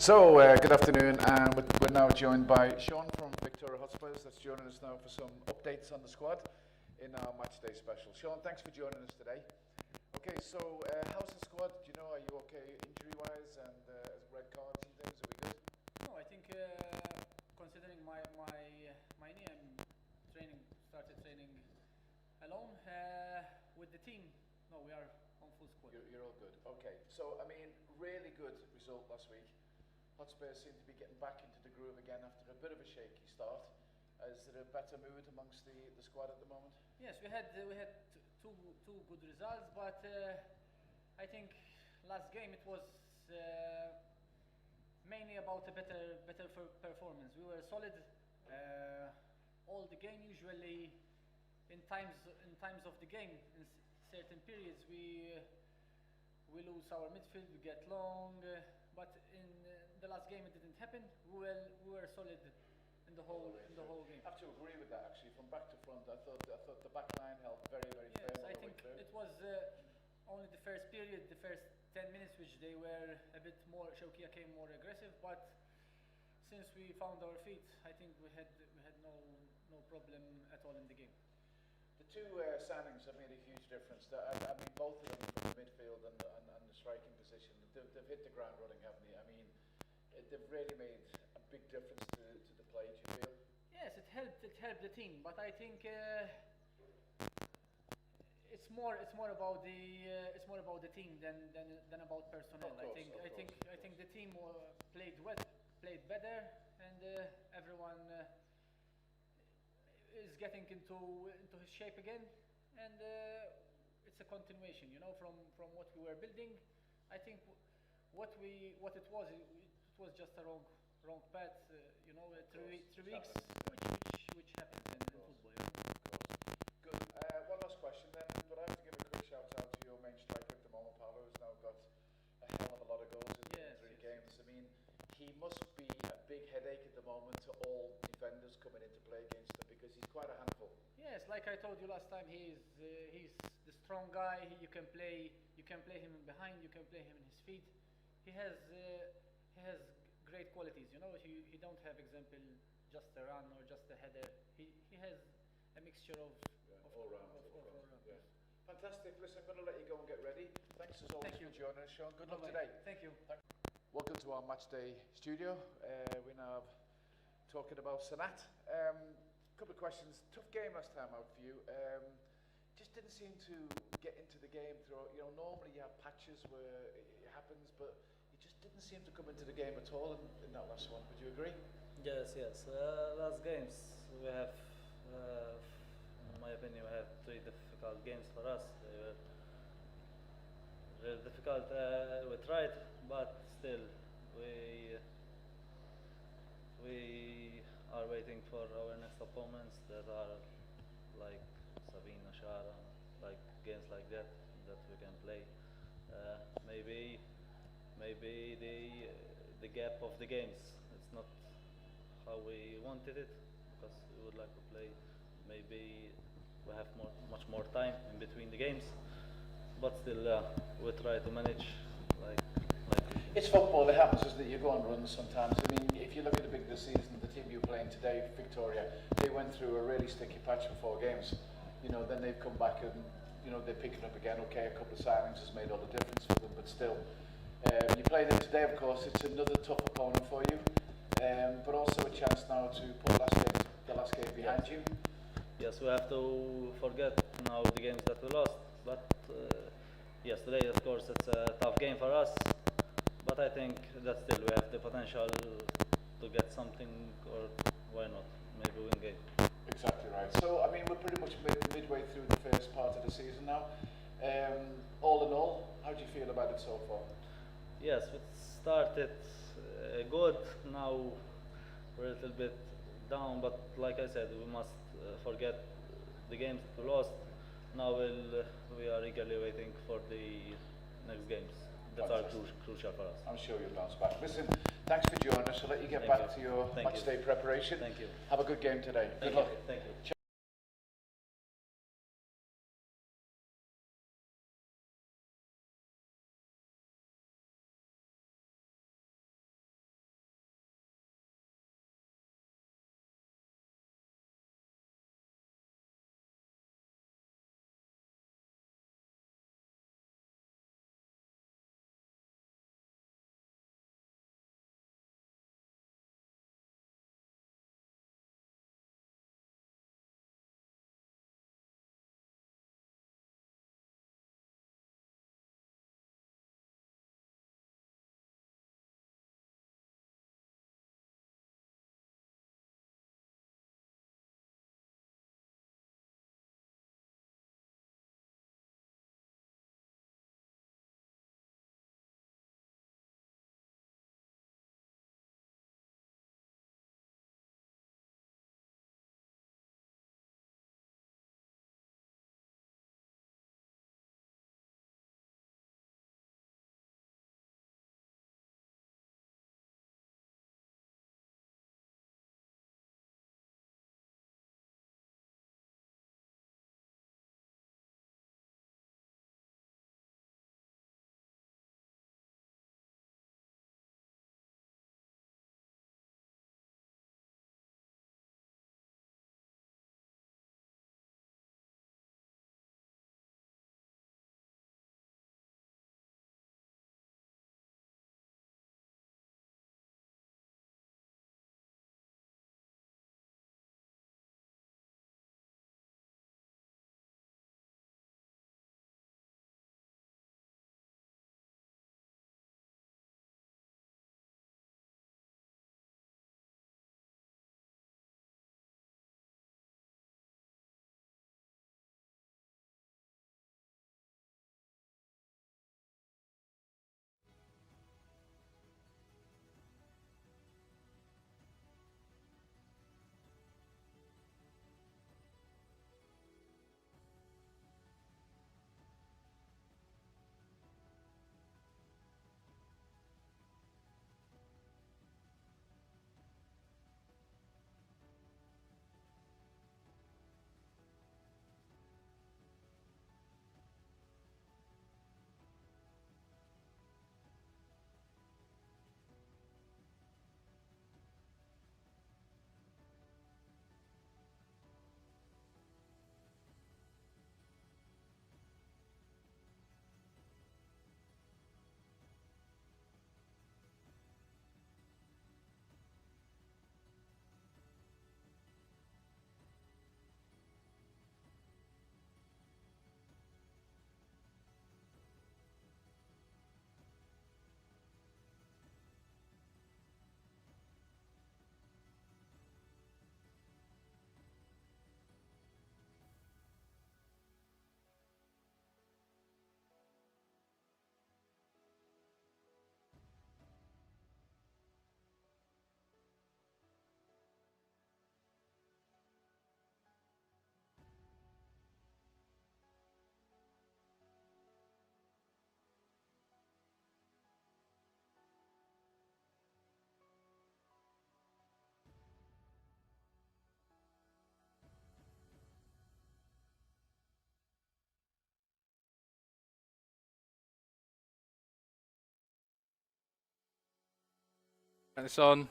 Good afternoon, and we're now joined by Sean from Victoria Hotspurs that's joining us now for some updates on the squad in our matchday special. Sean, thanks for joining us today. Okay, so how's the squad? Do you know, are you okay injury-wise and red cards and things? Are we good? No, I think considering my knee, started training alone with the team. No, we are on full squad. You're all good. Okay, so I mean, really good result last week. Hotspurs seem to be getting back into the groove again after a bit of a shaky start. Is there a better mood amongst the squad at the moment? Yes, we had two good results, but I think last game it was mainly about a better performance. We were solid all the game. Usually, in times of the game, in certain periods, we lose our midfield, we get long. But in the last game, it didn't happen. We were solid in the whole game. I have to agree with that actually. From back to front, I thought the back line held very yes, firm. I think it was only the first period, the first 10 minutes, which they were a bit more. Shaukia came more aggressive, but since we found our feet, I think we had no problem at all in the game. The two signings have made a huge difference. I mean, both of them from the midfield and the striking position. They've hit the ground running, haven't they? I mean, they've really made a big difference to the play. Do you feel? Yes, it helped the team, but I think it's more about the team than about personnel. Of course, I think the team played better, and everyone is getting into his shape again, and it's a continuation, from what we were building. I think what it was just a wrong path, 3 weeks, which happens in football. Good. One last question then, but I have to give a quick shout out to your main striker at the moment, Paolo, who's now got a hell of a lot of goals in 3 games. I mean, he must be a big headache at the moment to all defenders coming into play against him because he's quite a handful. Yes, like I told you last time, he's the strong guy. You can play him behind. You can play him in his feet. He has great qualities. He don't have example just a run or just a header. He has a mixture of all round. Yes. Fantastic. Listen, I'm going to let you go and get ready. Thanks as always for joining us, Sean. Good luck today. Thank you. Welcome to our matchday studio. We now have talking about Sannat. Couple of questions. Tough game last time out for you. Just didn't seem to get into the game throughout. Normally you have patches where it happens, but it just didn't seem to come into the game at all in that last one. Would you agree? Yes. Last games we have, in my opinion, we have 3 difficult games for us. They were really difficult. We tried, but still we are waiting for our next opponents that are like Sabina, Shara, like games like that we can play. Maybe the gap of the games, it's not how we wanted it, because we would like to play. Maybe we have much more time in between the games, but still we try to manage like it's football. It happens, isn't it? You go on runs sometimes. I mean, if you look at the big this season, the team you're playing today, Victoria, they went through a really sticky patch for 4 games. Then they've come back and they're picking up again. Okay, a couple of signings has made all the difference for them, but still, you play them today. Of course, it's another tough opponent for you, but also a chance now to put the last game behind you. Yes, we have to forget now the games that we lost. But yes, today, of course, it's a tough game for us. But I think that still we have the potential to get something, or why not? Maybe win game. Exactly right. So, I mean, we're pretty much midway through the first part of the season now. All in all, how do you feel about it so far? Yes, it started good. Now we're a little bit down, but like I said, we must forget the games that we lost. Now we are eagerly waiting for the next games. That are crucial for us. I'm sure you'll bounce back. Listen, thanks for joining us. I'll let you get back to your matchday preparation. Thank you. Have a good game today. Good luck. Thank you. And it's on.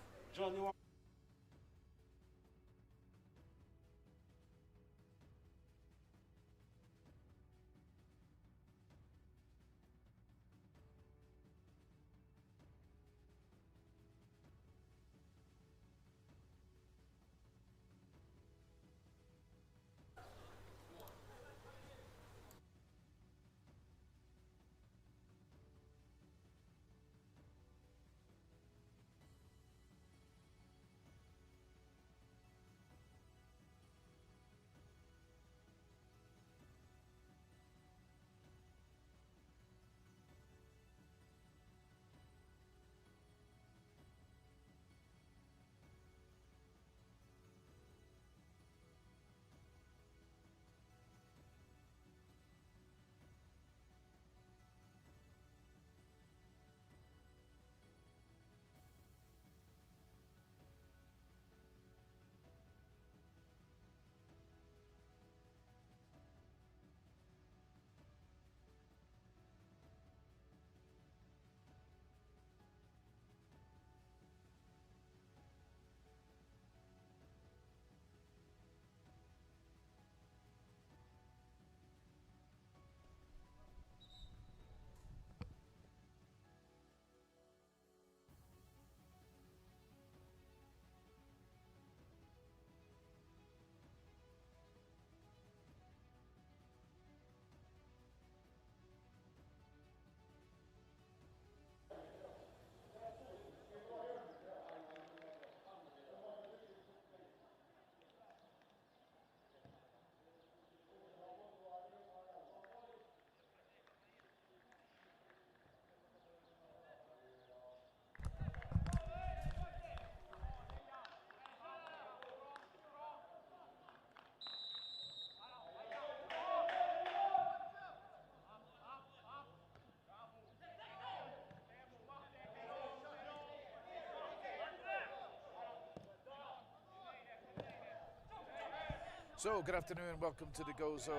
So, good afternoon and welcome to the Gozo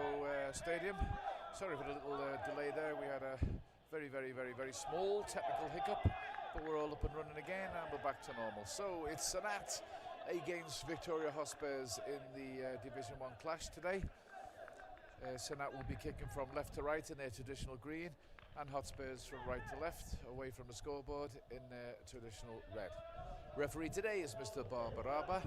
Stadium. Sorry for the little delay there. We had a very small technical hiccup, but we're all up and running again and we're back to normal. So, it's Sannat against Victoria Hotspurs in the Division 1 clash today. Sannat will be kicking from left to right in their traditional green, and Hotspurs from right to left, away from the scoreboard in their traditional red. Referee today is Mr. Barbara.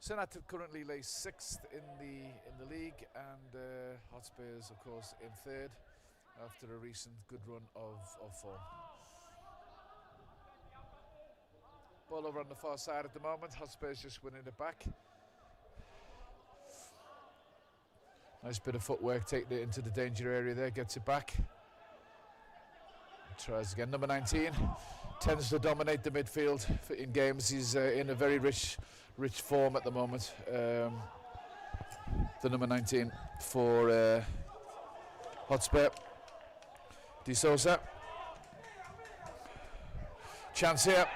Sannat currently lays 6th in the league, and Hotspurs, of course, in 3rd after a recent good run of form. Ball over on the far side at the moment. Hotspurs just winning it back. Nice bit of footwork, taking it into the danger area there, gets it back. Tries again. Number 19 tends to dominate the midfield in games. He's in a very rich form at the moment. The number 19 for Hotspur. De Souza. Chance here.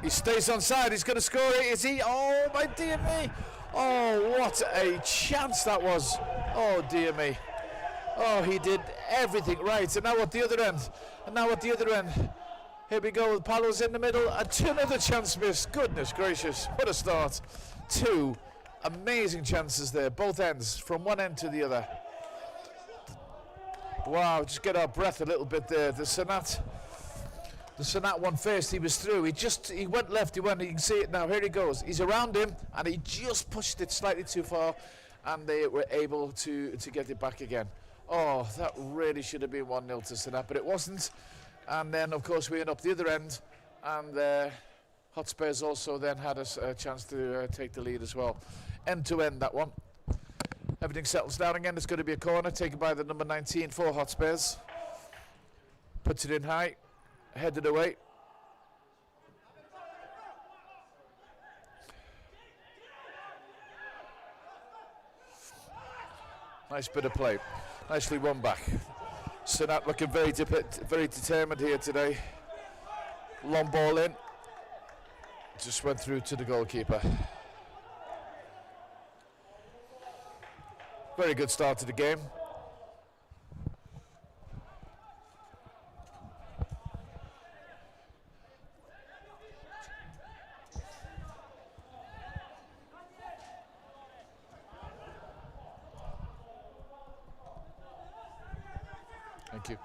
He stays on side. He's going to score it. Is he? Oh, my dear me. Oh, what a chance that was. Oh, dear me. Oh, he did everything right. And now at the other end. Here we go. Paolo's in the middle. And another chance missed. Goodness gracious. What a start. 2 amazing chances there. Both ends. From one end to the other. Wow. Just get our breath a little bit there. The Sannat one first. He was through. He went left. You can see it now. Here he goes. He's around him. And he just pushed it slightly too far. And they were able to get it back again. Oh, that really should have been 1-0 to Sannat, but it wasn't. And then, of course, we end up the other end, and Hotspurs also then had a chance to take the lead as well. End to end, that one. Everything settles down again. It's going to be a corner taken by the number 19 for Hotspurs. Puts it in high, headed away. Nice bit of play. Nicely won back. Sannat looking very determined here today. Long ball in. Just went through to the goalkeeper. Very good start to the game. Thank you.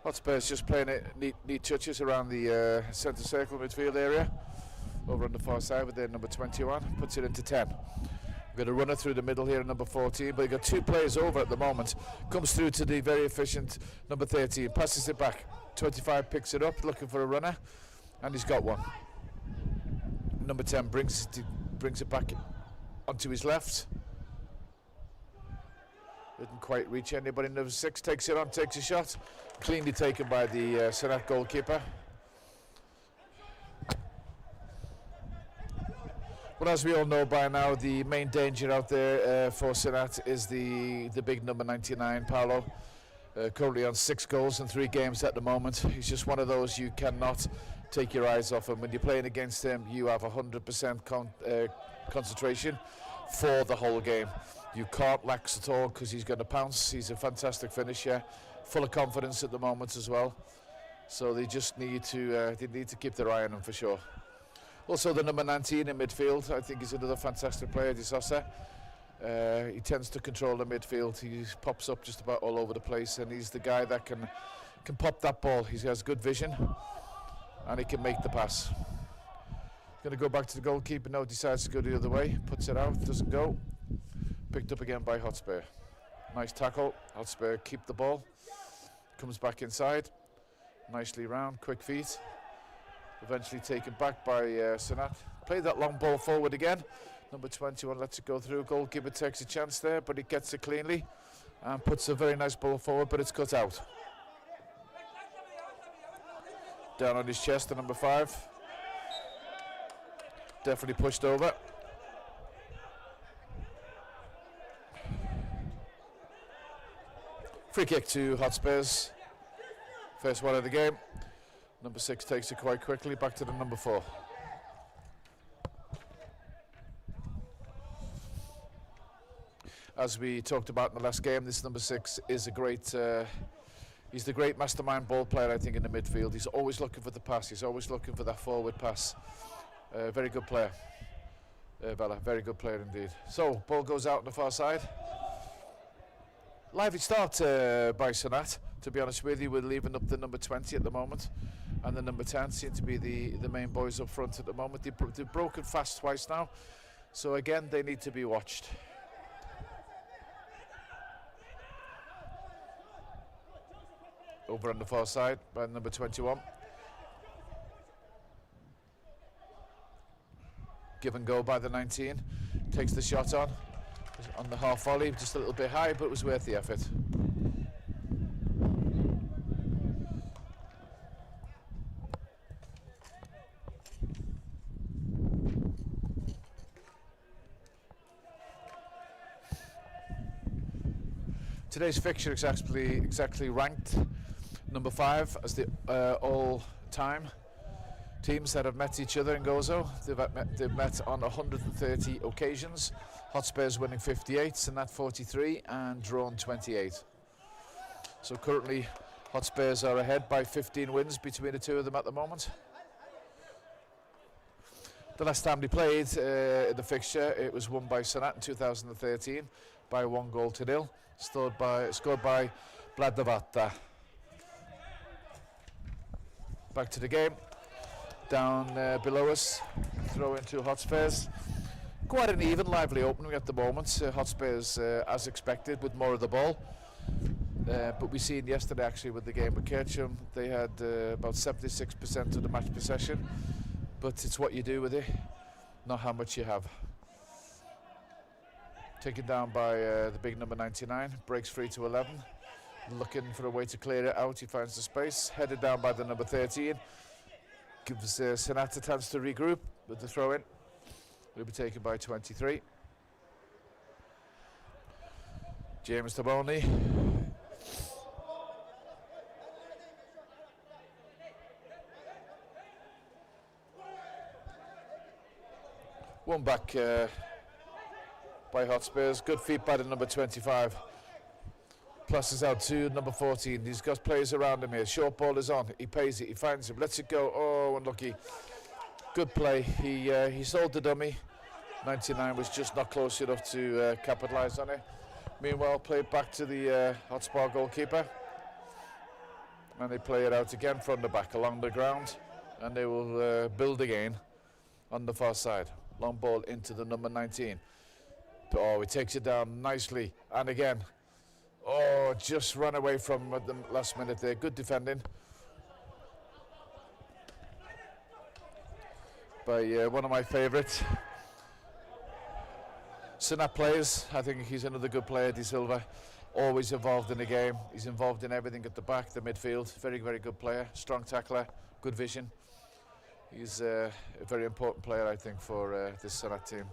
Hotspurs just playing it neat touches around the centre circle midfield area. Over on the far side with their number 21, puts it into 10. We've got a runner through the middle here, number 14, but you've got two players over at the moment. Comes through to the very efficient number 13, passes it back. 25 picks it up, looking for a runner, and he's got one. Number 10 brings it back onto his left. Didn't quite reach anybody. Number 6 takes it on, takes a shot. Cleanly taken by the Sannat goalkeeper. But as we all know by now, the main danger out there for Sannat is the big number 99, Paolo. Currently on 6 goals in 3 games at the moment. He's just one of those you cannot take your eyes off him. When you're playing against him, you have 100% concentration for the whole game. You can't lax at all because he's going to pounce. He's a fantastic finisher, full of confidence at the moment as well. So they just need to keep their eye on him for sure. Also the number 19 in midfield, I think he's another fantastic player, Di Sosa. He tends to control the midfield. He pops up just about all over the place, and he's the guy that can pop that ball. He has good vision, and he can make the pass. Going to go back to the goalkeeper now, decides to go the other way, puts it out, doesn't go. Picked up again by Hotspur. Nice tackle. Hotspur keep the ball. Comes back inside. Nicely round, quick feet. Eventually taken back by Sannat. Played that long ball forward again. Number 21 lets it go through. Goalkeeper takes a chance there, but he gets it cleanly and puts a very nice ball forward, but it's cut out. Down on his chest, the number 5. Definitely pushed over. Free kick to Hotspurs. First one of the game. Number 6 takes it quite quickly, back to the number 4. As we talked about in the last game, this number 6 is a great, he's the great mastermind ball player, I think, in the midfield. He's always looking for the pass, he's always looking for that forward pass. Very good player, Bella, very good player indeed. So, ball goes out on the far side. Lively start by Sannat, to be honest with you. We're leaving up the number 20 at the moment, and the number 10 seem to be the main boys up front at the moment. They've broken fast twice now, so again, they need to be watched. Over on the far side by number 21. Give and go by the 19. Takes the shot on the half volley, just a little bit high, but it was worth the effort. Today's fixture is exactly ranked number 5 as the all-time teams that have met each other in Gozo. They've met on 130 occasions. Hotspurs winning 58, Sannat 43, and drawn 28. So currently, Hotspurs are ahead by 15 wins between the two of them at the moment. The last time they played in the fixture, it was won by Sannat in 2013 by 1-0. Scored by Bladavata. Back to the game. Down below us, throw into Hotspurs. Quite an even, lively opening at the moment. Hotspurs, as expected, with more of the ball. But we seen yesterday, actually, with the game with Kirchham, they had about 76% of the match possession. But it's what you do with it, not how much you have. Taken down by the big number 99, breaks free to 11. Looking for a way to clear it out, he finds the space. Headed down by the number 13. Gives Sannat a chance to regroup with the throw-in. Will be taken by 23. James Taboni. One back by Hotspurs. Good feet by the number 25. Passes out to number 14. He's got players around him here. Short ball is on. He pays it. He finds him. Lets it go. Oh, unlucky. Good play. He sold the dummy. 99 was just not close enough to capitalise on it. Meanwhile, played back to the Hotspur goalkeeper. And they play it out again from the back along the ground. And they will build again on the far side. Long ball into the number 19. Oh, he takes it down nicely. And again, oh, just run away from at the last minute there. Good defending by one of my favourites. Sannat players. I think he's another good player, De Silva. Always involved in the game. He's involved in everything at the back, the midfield. Very, very good player. Strong tackler, good vision. He's a very important player, I think, for this Sannat team.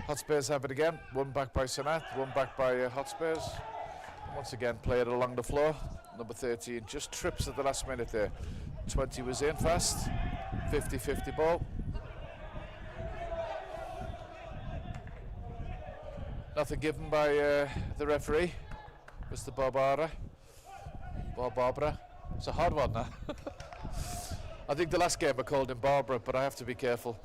Hotspurs have it again. One back by Sannat, one back by Hotspurs. Once again, play it along the floor. Number 13 just trips at the last minute there. 20 was in fast. 50-50 ball. Nothing given by the referee, Mr. Barbara. It's a hard one now. I think the last game I called him Barbara, but I have to be careful.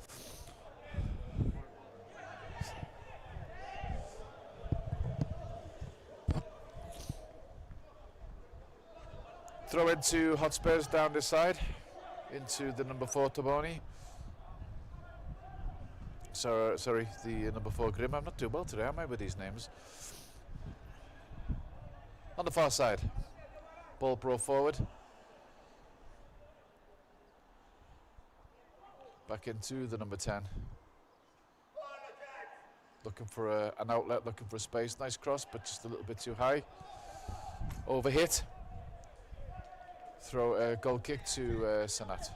Throw into Hotspurs down this side, into the number 4 Taboni. Sorry, the number 4 Grim. I'm not doing well today, am I, with these names? On the far side, ball brought forward. Back into the number 10. Looking for an outlet, looking for a space. Nice cross, but just a little bit too high. Overhit. Throw a goal kick to Sannat.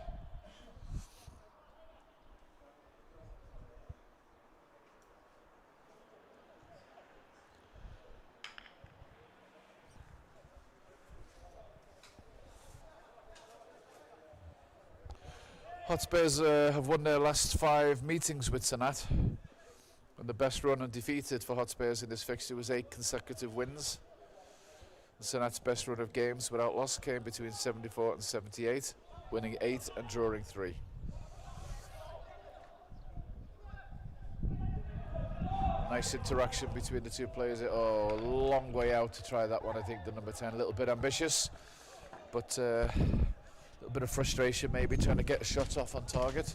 Hotspurs have won their last 5 meetings with Sannat. And the best run undefeated for Hotspurs in this fixture was 8 consecutive wins. Sannat's best run of games without loss came between 74 and 78, winning 8 and drawing 3. Nice interaction between the two players. Oh, a long way out to try that one, I think, the number 10. A little bit ambitious, but a little bit of frustration maybe, trying to get shots off on target.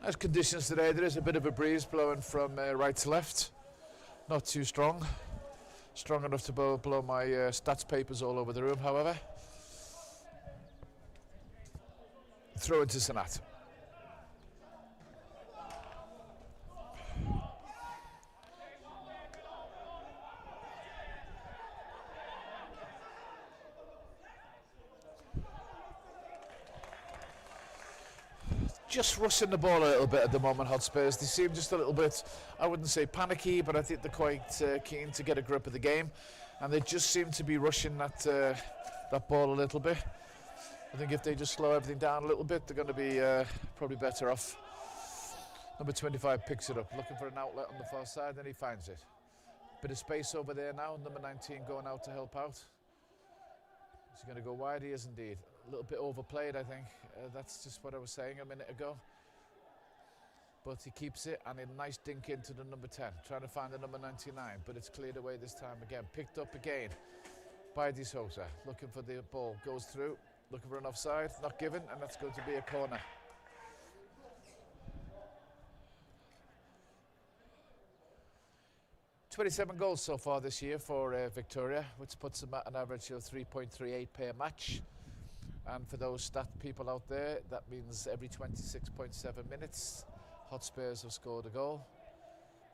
Nice conditions today. There is a bit of a breeze blowing from right to left. Not too strong. Strong enough to blow my stats papers all over the room, however. Throw into Sannat. Just rushing the ball a little bit at the moment, Hotspurs. They seem just a little bit, I wouldn't say panicky, but I think they're quite keen to get a grip of the game. And they just seem to be rushing that ball a little bit. I think if they just slow everything down a little bit, they're going to be probably better off. Number 25 picks it up, looking for an outlet on the far side, and he finds it. Bit of space over there now, number 19 going out to help out. Is he going to go wide? He is indeed. A little bit overplayed, I think. That's just what I was saying a minute ago. But he keeps it, and a nice dink into the number 10. Trying to find the number 99, but it's cleared away this time again. Picked up again by De Souza. Looking for the ball. Goes through. Looking for an offside. Not given, and that's going to be a corner. $27 goals so far this year for Victoria, which puts them at an average of 3.38 per match. And for those stat people out there, that means every 26.7 minutes, Hotspurs have scored a goal.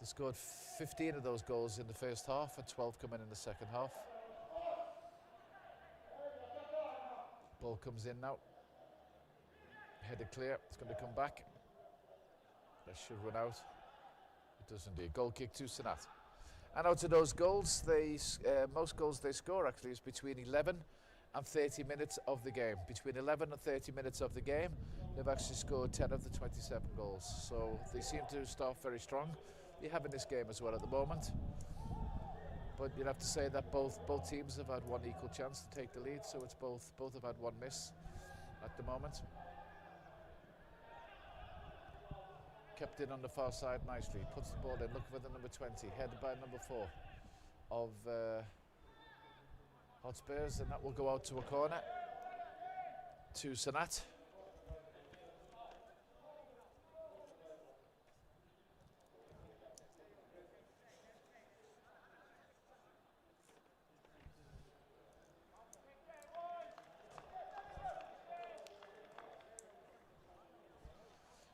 They scored 15 of those goals in the first half and 12 coming in the second half. Ball comes in now. Headed clear, it's going to come back. That should run out. It does indeed. Goal kick to Sannat. And out of those goals, most goals they score actually is between 11 and 30 minutes of the game. Between 11 and 30 minutes of the game, they've actually scored 10 of the 27 goals. So they seem to start very strong. They have in this game as well at the moment. But you'd have to say that both teams have had one equal chance to take the lead. So it's both have had one miss at the moment. Kept in on the far side nicely. Puts the ball in, looking for the number 20. Headed by number 4 of Hotspurs, and that will go out to a corner to Sannat.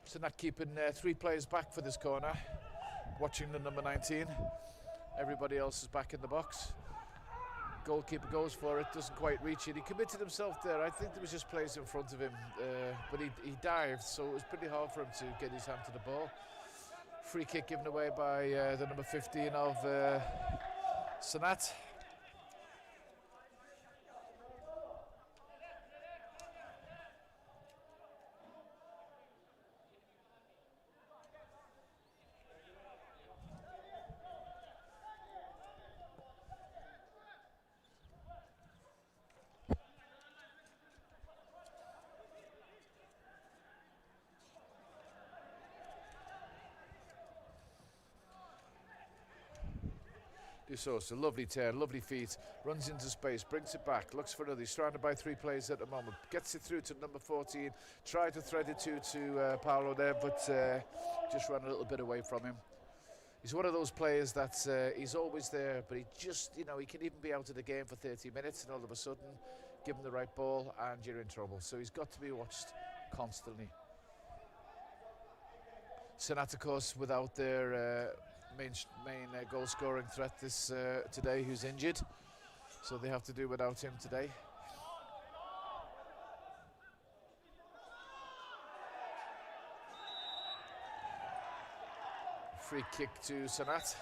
Sannat keeping 3 players back for this corner, watching the number 19. Everybody else is back in the box. Goalkeeper goes for it, doesn't quite reach it. He committed himself there. I think there was just players in front of him, but he dived, so it was pretty hard for him to get his hand to the ball. Free kick given away by the number 15 of Sannat. So it's a lovely turn, lovely feet, runs into space, brings it back, looks for another. He's surrounded by 3 players at the moment, gets it through to number 14, tried to thread it to Paolo there, but just ran a little bit away from him. He's one of those players that he's always there, but he just, he can even be out of the game for 30 minutes and all of a sudden give him the right ball and you're in trouble. So he's got to be watched constantly. Sannat, of course, without their main goal scoring threat this today, who's injured, so they have to do without him today. Free kick to Sannat.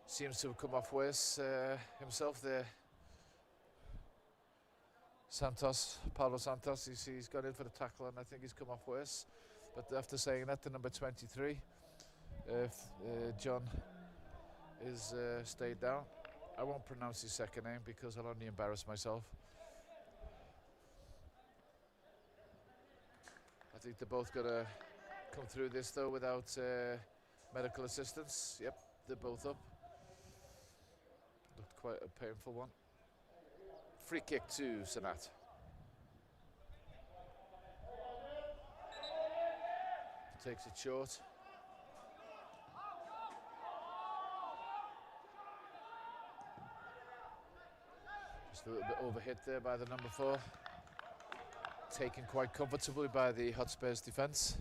Seems to have come off worse himself there. Paulo Santos, he's gone in for the tackle and I think he's come off worse. But after saying that, the number 23, John, is stayed down. I won't pronounce his second name because I'll only embarrass myself. I think they're both going to come through this though without medical assistance. Yep, they're both up. Looked quite a painful one. Free kick to Sannat. Takes it short. Just a little bit overhit there by the number 4. Taken quite comfortably by the Hotspurs defence.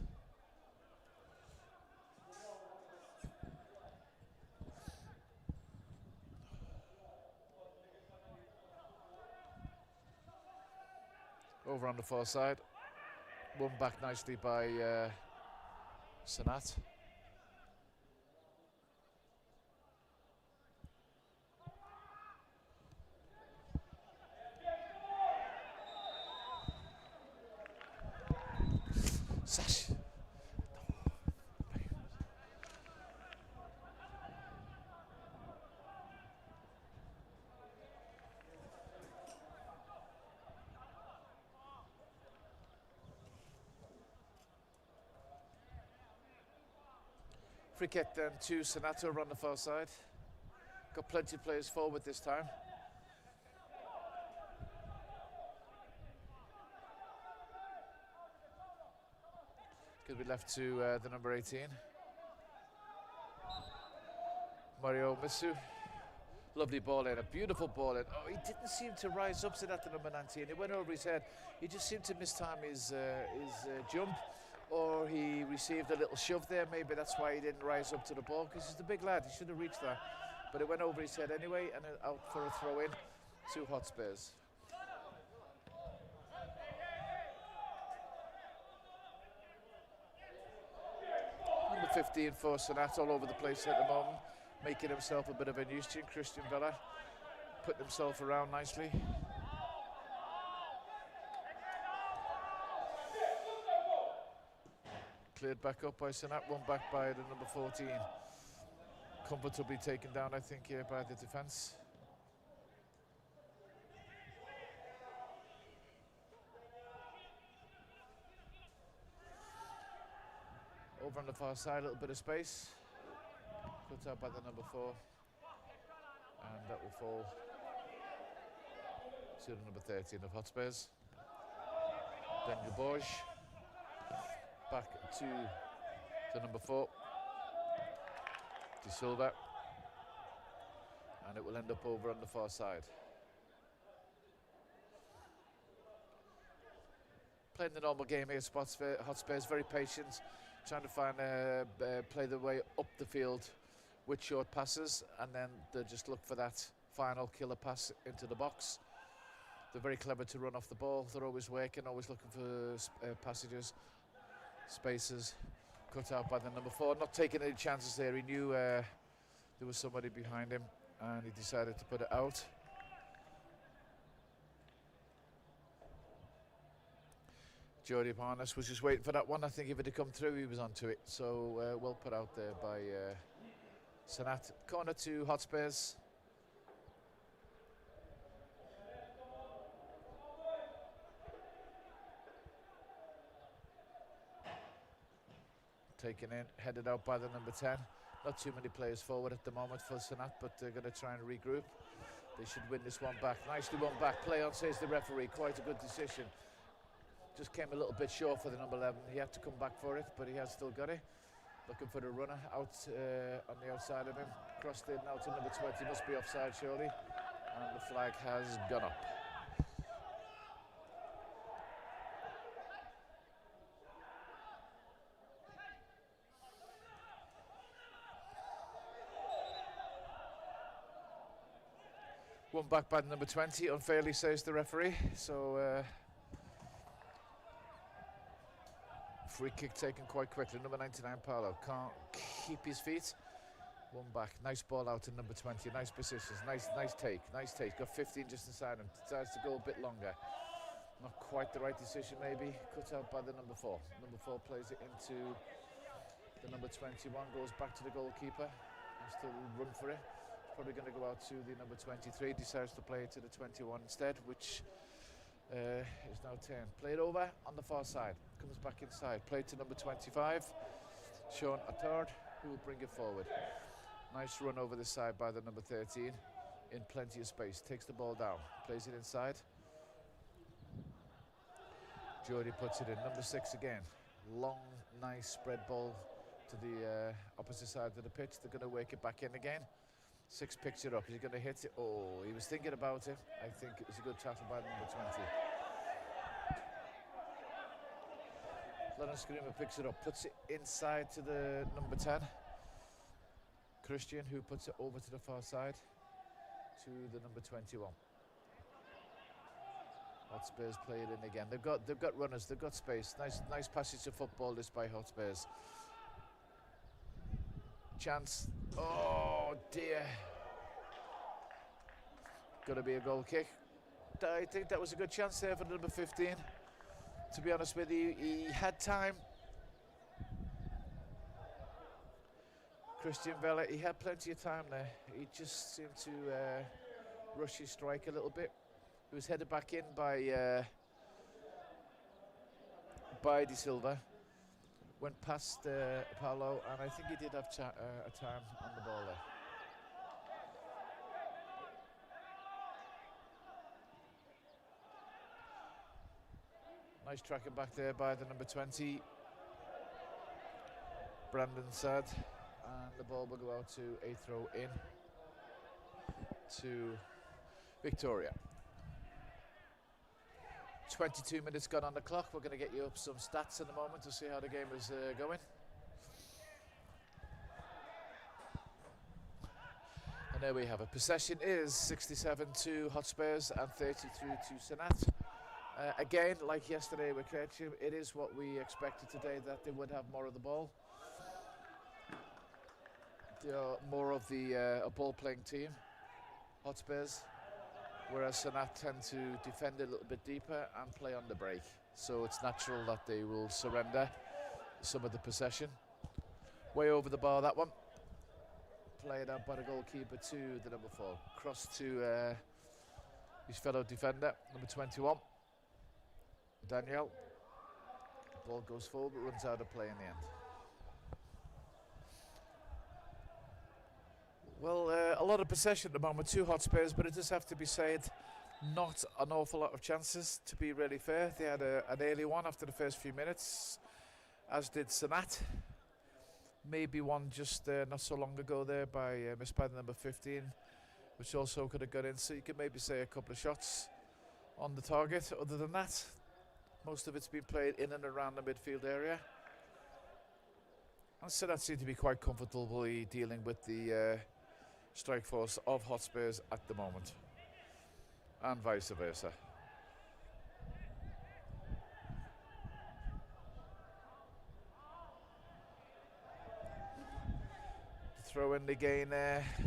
Over on the far side. Won back nicely by Sannat. Sash. Free kick then to Sannat over on the far side. Got plenty of players forward this time. Could be left to the number 18. Mario Misu. Lovely ball in, a beautiful ball in. Oh, he didn't seem to rise up to that, the number 19. It went over his head. He just seemed to mistime his jump. Or he received a little shove there, maybe that's why he didn't rise up to the ball, because he's a big lad, he should have reached that. But it went over his head anyway, and out for a throw in to Hotspurs. Number 15 for Sannat, all over the place at the moment. making himself a bit of a nuisance. Christian Vella putting himself around nicely. Cleared back up by Sannat, one back by the number 14. Comfortably taken down, I think, here by the defence. Over on the far side, a little bit of space. Cut out by the number 4. And that will fall to the number 13 of Hotspurs. Daniel Borges. Back to the number 4. De Silva. And it will end up over on the far side. Playing the normal game here, Hotspurs very patient, trying to find play their way up the field with short passes, and then they just look for that final killer pass into the box. They're very clever to run off the ball. They're always working, always looking for passages, spaces. Cut out by the number 4, not taking any chances there. He knew there was somebody behind him, and he decided to put it out. Jody Parnas was just waiting for that one. I think if it had come through, he was onto it. So well put out there by Sannat. Corner to Hotspurs. Taken in, headed out by the number 10. Not too many players forward at the moment for Sannat, but they're going to try and regroup. They should win this one back. Nicely won back. Play on, says the referee. Quite a good decision. Just came a little bit short for the number 11. He had to come back for it, but he has still got it. Looking for the runner out on the outside of him. Crossed in now to number 20. Must be offside, surely. And the flag has gone up. One back by the number 20, unfairly, says the referee. So free kick taken quite quickly. Number 99, Paolo, can't keep his feet. One back, nice ball out to number 20. Nice positions, nice take. Got 15 just inside him. Decides to go a bit longer. Not quite the right decision, maybe. Cut out by the number 4. Number 4 plays it into the number 21. Goes back to the goalkeeper. And still run for it. Probably going to go out to the number 23, decides to play it to the 21 instead, which is now 10. Played over on the far side, comes back inside, played to number 25, Sean Attard, who will bring it forward. Nice run over the side by the number 13, in plenty of space, takes the ball down, plays it inside. Jody puts it in, number 6 again. Long, nice spread ball to the opposite side of the pitch. They're going to work it back in again. 6 picks it up. He's going to hit it. Oh, he was thinking about it. I think it was a good tackle by number 20. Lennon Screamer picks it up, puts it inside to the number 10. Christian, who puts it over to the far side to the number 21. Hotspurs play it in again. They've got runners. They've got space. Nice passage of football this by Hotspurs. Chance. Oh dear. Got to be a goal kick. I think that was a good chance there for number 15. To be honest with you, he had time. Christian Vella, he had plenty of time there. He just seemed to rush his strike a little bit. He was headed back in by De Silva. Went past Paolo, and I think he did have a time on the ball there. Nice tracking back there by the number 20, Brandon Sad, and the ball will go out to a throw in to Victoria. 22 minutes gone on the clock. We're going to get you up some stats in a moment to see how the game is going. And there we have it. Possession is 67 to Hotspurs and 33 to Sannat. Again, like yesterday with Ketchum, it is what we expected today, that they would have more of the ball. They are more of the a ball-playing team, Hotspurs, whereas Sannat tend to defend a little bit deeper and play on the break. So it's natural that they will surrender some of the possession. Way over the bar, that one. Played out by the goalkeeper to the number 4. Cross to his fellow defender, number 21, Daniel. Ball goes forward but runs out of play in the end. Well, a lot of possession at the moment, 2 Hotspurs, but it does have to be said, not an awful lot of chances, to be really fair. They had an early one after the first few minutes, as did Sannat. Maybe one just not so long ago there missed by the number 15, which also could have got in. So you could maybe say a couple of shots on the target. Other than that, most of it's been played in and around the midfield area. And Sannat seem to be quite comfortably dealing with the strike force of Hotspurs at the moment, and vice versa. Throw in, they gain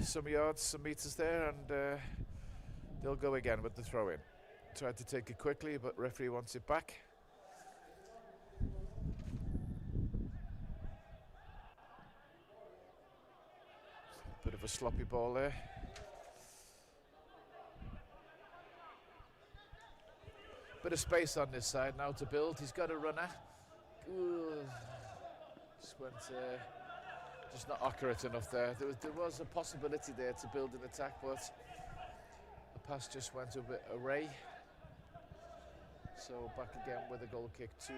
some yards, some meters there, and they'll go again with the throw in. Tried to take it quickly, but referee wants it back. Bit of a sloppy ball there. Bit of space on this side now to build. He's got a runner. Ooh. Just went just not accurate enough there. There was a possibility there to build an attack, but the pass just went a bit awry. So back again with a goal kick to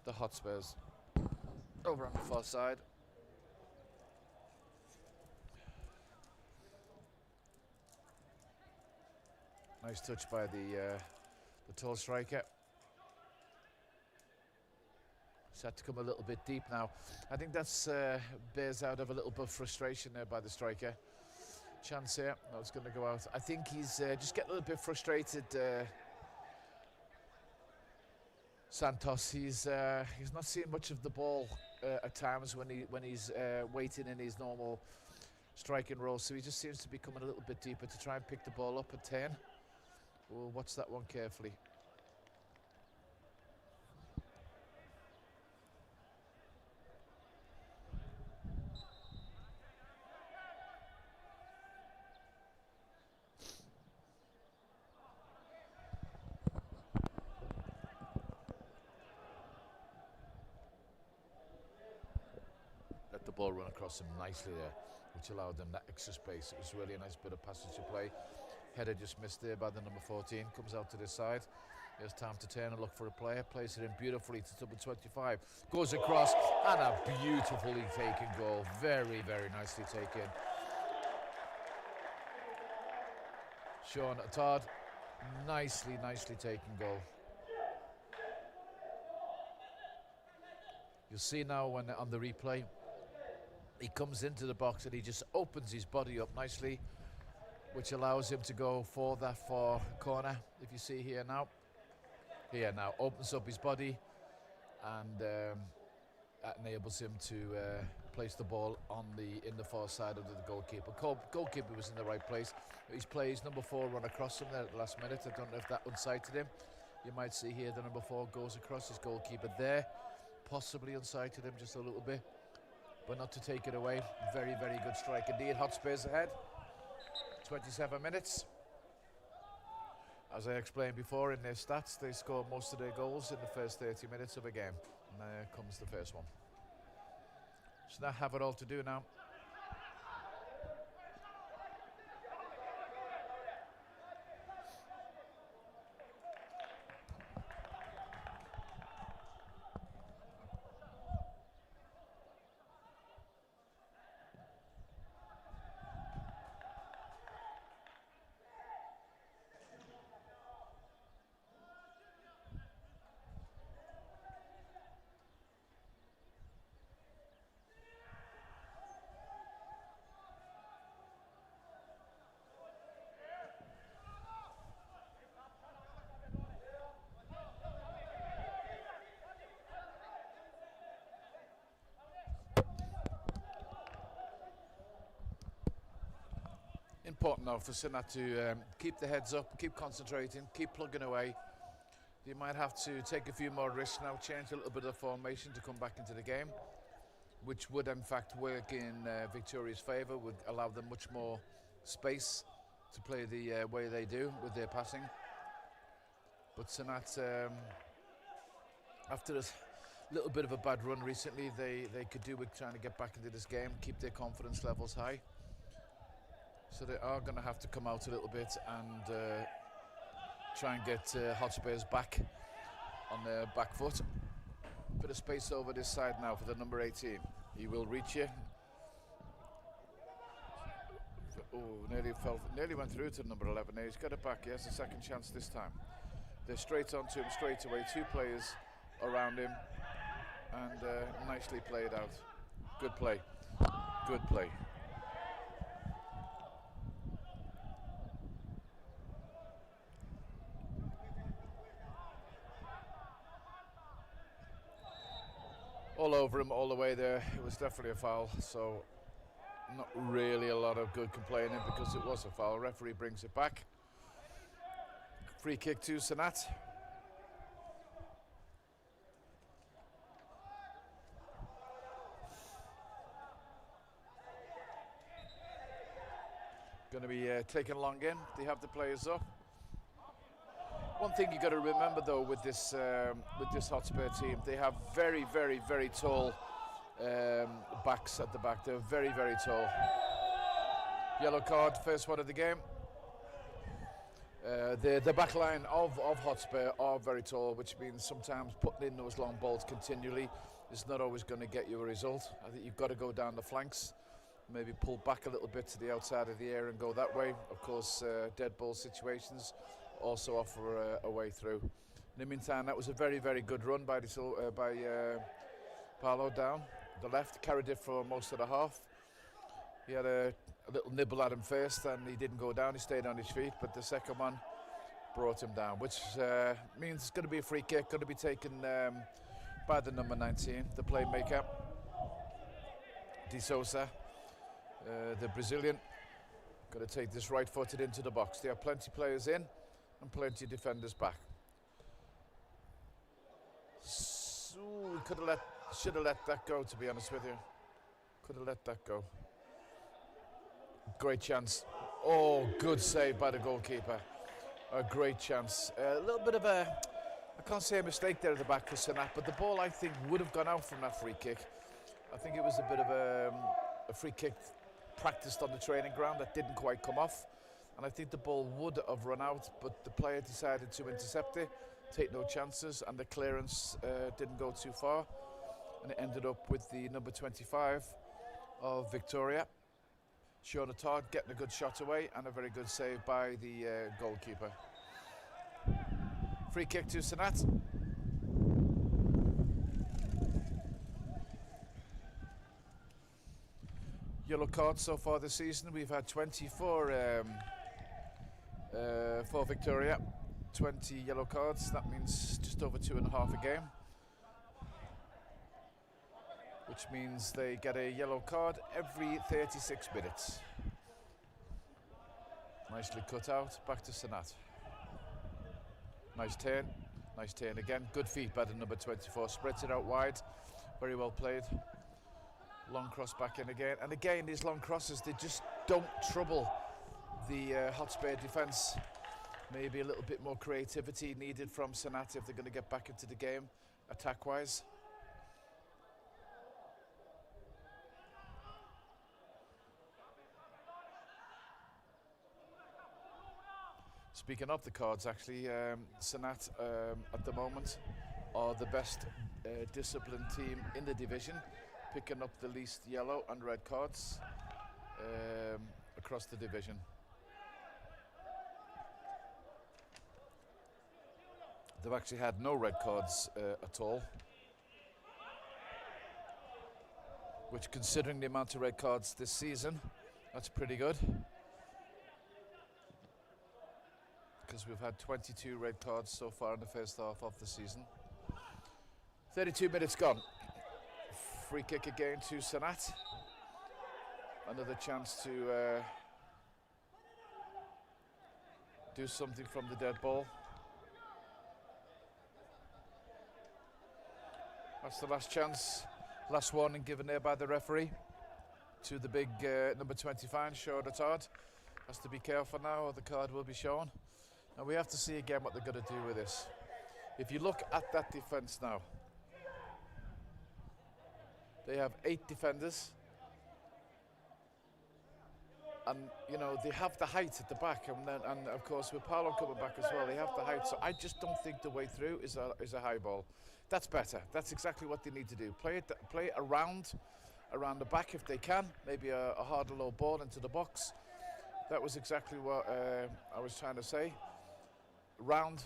the Hotspurs over on the far side. Nice touch by the tall striker. It's had to come a little bit deep now. I think that's bears out of a little bit of frustration there by the striker. Chance here. No, it's going to go out. I think he's just getting a little bit frustrated. Santos. He's not seeing much of the ball at times when he's waiting in his normal striking role. So he just seems to be coming a little bit deeper to try and pick the ball up at 10. We'll watch that one carefully. Let the ball run across him nicely there, which allowed them that extra space. It was really a nice bit of passage to play. Header just missed there by the number 14. Comes out to this side. There's time to turn and look for a player. Plays it in beautifully to number 25. Goes across, and a beautifully taken goal. Very, very nicely taken. Sean Attard, nicely taken goal. You'll see now when on the replay, he comes into the box and he just opens his body up nicely, which allows him to go for that far corner. If you see here now, opens up his body, and that enables him to place the ball in the far side of the goalkeeper. Goalkeeper was in the right place. He's plays number 4 run across him there at the last minute. I don't know if that unsighted him. You might see here the number 4 goes across his goalkeeper there, possibly unsighted him just a little bit, but not to take it away. Very, very good strike indeed. Hotspurs ahead. 27 minutes. As I explained before in their stats, they score most of their goals in the first 30 minutes of a game. And there comes the first one. So now have it all to do now. important now for Sannat to keep the heads up, keep concentrating, keep plugging away. You might have to take a few more risks now, change a little bit of the formation to come back into the game, which would in fact work in Victoria's favour, would allow them much more space to play the way they do with their passing. But Sannat, after a little bit of a bad run recently, they could do with trying to get back into this game, keep their confidence levels high. So they are going to have to come out a little bit and try and get Hotspurs back on their back foot. Bit of space over this side now for the number 18. He will reach you. Oh, nearly went through to number 11 there. He's got it back. He has a second chance this time. They're straight onto him straight away. Two players around him, and nicely played out. Good play. Good play. All over him, all the way there. It was definitely a foul, so not really a lot of good complaining because it was a foul. Referee brings it back. Free kick to Sannat. Going to be taken long in. They have the players up. One thing you got to remember though with this Hotspur team, they have very, very, very tall backs at the back. They're very, very tall. Yellow card, first one of the game. The back line of Hotspur are very tall, which means sometimes putting in those long balls continually is not always going to get you a result. I think you've got to go down the flanks, maybe pull back a little bit to the outside of the area and go that way. Of course, dead ball situations also offer a way through. In the meantime, that was a very, very good run by Paolo down the left, carried it for most of the half. He had a little nibble at him first and he didn't go down, he stayed on his feet, but the second one brought him down, which means it's going to be a free kick, going to be taken by the number 19, the playmaker, De Sousa, the Brazilian. Got to take this right-footed into the box. They have plenty of players in and plenty of defenders back. So, should have let that go, to be honest with you. Could have let that go. Great chance. Oh, good save by the goalkeeper. A great chance. A little bit of a, I can't say a mistake there at the back for Sannat, but the ball I think would have gone out from that free kick. I think it was a bit of a free kick practiced on the training ground that didn't quite come off. And I think the ball would have run out, but the player decided to intercept it, take no chances, and the clearance didn't go too far. And it ended up with the number 25 of Victoria, Sannat getting a good shot away and a very good save by the goalkeeper. Free kick to Sannat. Yellow cards so far this season. We've had 24 for Victoria. 20 yellow cards. That means just over 2.5 a game. Which means they get a yellow card every 36 minutes. Nicely cut out. Back to Sannat. Nice turn again. Good feet by the number 24. Spreads it out wide. Very well played. Long cross back in again. And again, these long crosses, they just don't trouble the Hotspur defence. Maybe a little bit more creativity needed from Sannat if they're going to get back into the game, attack-wise. Speaking of the cards, actually, Sannat at the moment are the best disciplined team in the division, picking up the least yellow and red cards across the division. They've actually had no red cards at all, which, considering the amount of red cards this season, that's pretty good. Because we've had 22 red cards so far in the first half of the season. 32 minutes gone. Free kick again to Sannat. Another chance to do something from the dead ball. That's the last chance, last warning given there by the referee to the big number 25, showed it hard. Has to be careful now or the card will be shown. And we have to see again what they're going to do with this. If you look at that defence now, they have 8 defenders. And, you know, they have the height at the back. And of course, with Paolo coming back as well, they have the height. So I just don't think the way through is a high ball. That's better. That's exactly what they need to do. Play it around the back if they can. Maybe a harder low ball into the box. That was exactly what I was trying to say. Round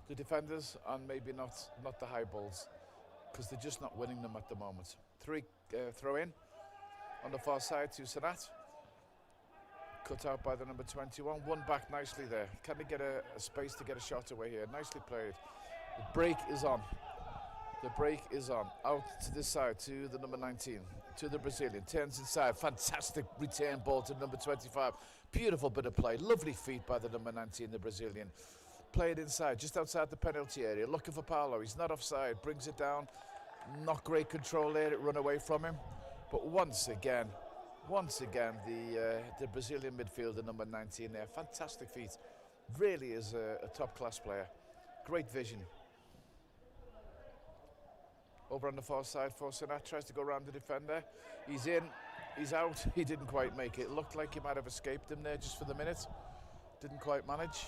the defenders and maybe not the high balls, because they're just not winning them at the moment. Throw in on the far side to Sannat. Cut out by the number 21. One back nicely there. Can they get a space to get a shot away here? Nicely played. The break is on. The break is on. Out to this side to the number 19. To the Brazilian. Turns inside. Fantastic return ball to number 25. Beautiful bit of play. Lovely feet by the number 19, the Brazilian. Played inside, just outside the penalty area. Looking for Paolo. He's not offside. Brings it down. Not great control there. It run away from him. But once again, the Brazilian midfielder, number 19 there. Fantastic feet. Really is a top-class player. Great vision. Over on the far side for Sannat, tries to go around the defender. He's in, he's out. He didn't quite make it. Looked like he might have escaped him there just for the minute. Didn't quite manage.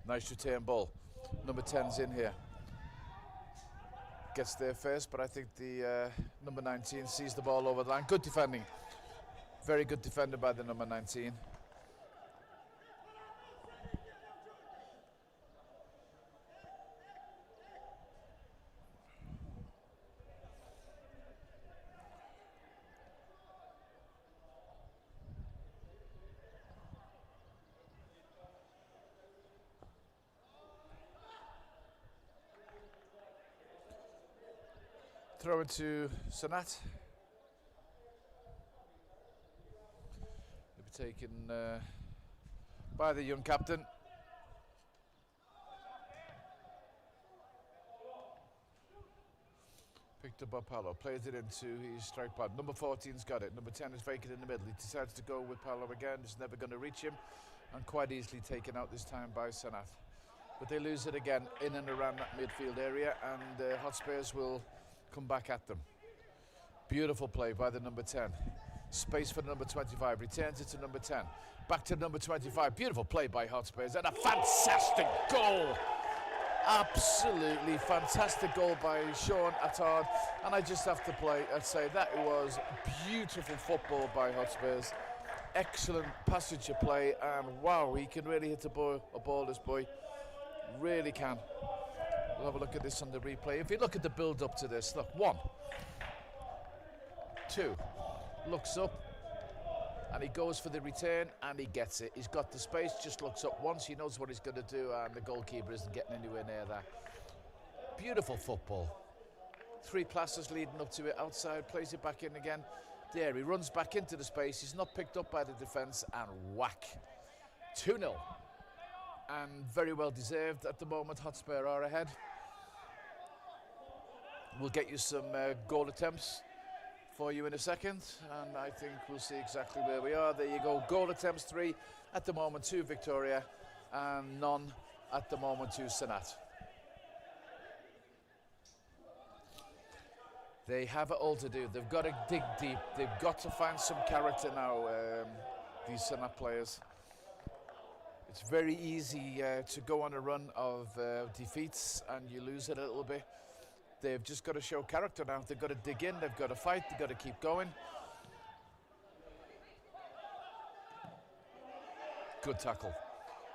Nice return ball. Number 10's in here. Gets there first, but I think the number 19 sees the ball over the line. Good defending. Very good defender by the number 19. Throw it to Sannat. He'll be taken by the young captain. Picked up by Paolo, plays it into his strike pad. Number 14's got it. Number 10 is vacant in the middle. He decides to go with Paolo again. It's never going to reach him. And quite easily taken out this time by Sannat. But they lose it again in and around that midfield area, and Hotspurs will come back at them. Beautiful play by the number 10. Space for number 25. Returns it to number 10. Back to number 25. Beautiful play by Hotspurs, and a fantastic goal. Absolutely fantastic goal by Sean Attard. And I just have to say that it was beautiful football by Hotspurs. Excellent passage of play, and wow, he can really hit a ball, this boy. Really can. We'll have a look at this on the replay. If you look at the build up to this, look, 1, 2, looks up, and he goes for the return, and he gets it. He's got the space, just looks up once, he knows what he's going to do, and the goalkeeper isn't getting anywhere near that. Beautiful football. 3 passes leading up to it, outside, plays it back in again. There, he runs back into the space, he's not picked up by the defence, and whack. 2-0. And very well deserved at the moment. Hotspur are ahead. We'll get you some goal attempts for you in a second, and I think we'll see exactly where we are. There you go, goal attempts 3 at the moment to Victoria, and none at the moment to Sannat. They have it all to do. They've got to dig deep. They've got to find some character now, these Sannat players. It's very easy to go on a run of defeats and you lose it a little bit. They've just got to show character now. They've got to dig in, they've got to fight, they've got to keep going. Good tackle.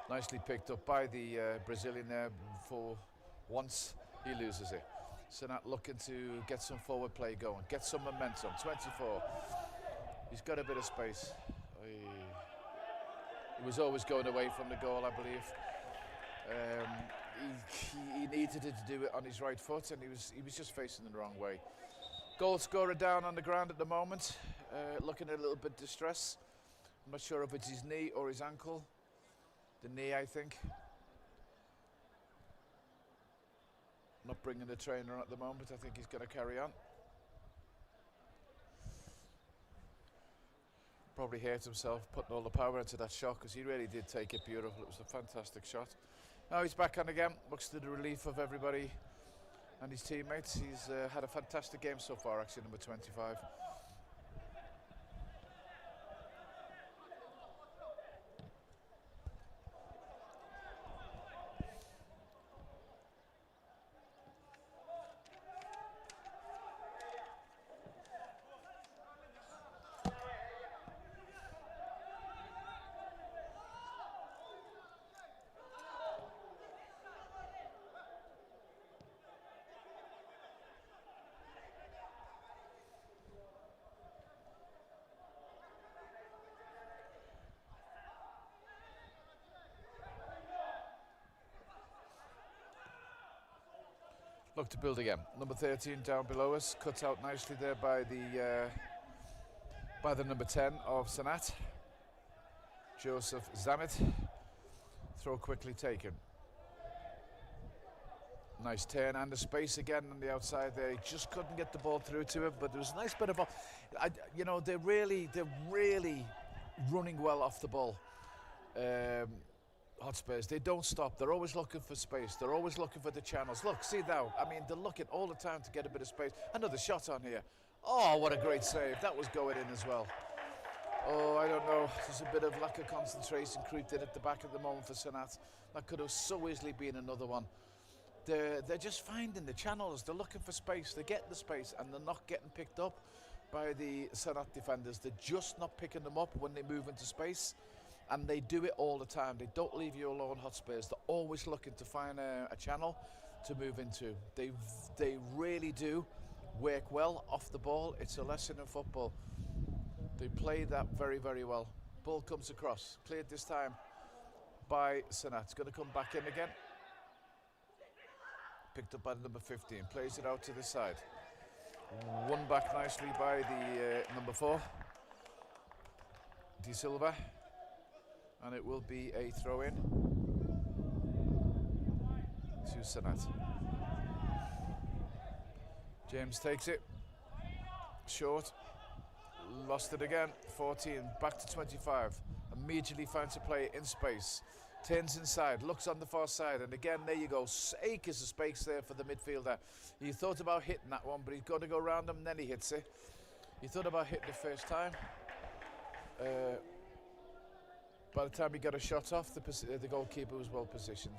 Nicely picked up by the Brazilian there. For once, he loses it. Sannat looking to get some forward play going, get some momentum. 24. He's got a bit of space. He was always going away from the goal, I believe. He needed to do it on his right foot, and he was just facing the wrong way. Goal scorer down on the ground at the moment. looking at a little bit distress. I'm not sure if it's his knee or his ankle. The knee, I think. Not bringing the trainer on at the moment. I think he's going to carry on. Probably hurt himself putting all the power into that shot, because he really did take it beautiful. It was a fantastic shot. Now he's back on again, much to the relief of everybody and his teammates. He's had a fantastic game so far, actually, number 25. Look to build again. Number 13 down below us, cut out nicely there by the number 10 of Sannat. Joseph Sannat. Throw quickly taken. Nice turn and the space again on the outside there. He just couldn't get the ball through to him, but there was a nice bit of you know, they're really running well off the ball. Hotspurs, they don't stop. They're always looking for space. They're always looking for the channels. Look, see now. I mean, they're looking all the time to get a bit of space. Another shot on here. Oh, what a great save. That was going in as well. Oh, I don't know. There's a bit of lack of concentration creeped in at the back at the moment for Sannat. That could have so easily been another one. They're just finding the channels. They're looking for space. They're getting the space, and they're not getting picked up by the Sannat defenders. They're just not picking them up when they move into space. And they do it all the time. They don't leave you alone, Hotspurs. They're always looking to find a channel to move into. They really do work well off the ball. It's a lesson in football. They play that very, very well. Ball comes across. Cleared this time by Sannat. It's going to come back in again. Picked up by the number 15. Plays it out to the side. Won back nicely by the number 4. De Silva. And it will be a throw-in to Sannat. James takes it. Short. Lost it again. 14. Back to 25. Immediately finds a player in space. Turns inside. Looks on the far side. And again, there you go. Acres of space there for the midfielder. He thought about hitting that one, but he's got to go around him, and then he hits it. He thought about hitting the first time. By the time he got a shot off, the goalkeeper was well positioned.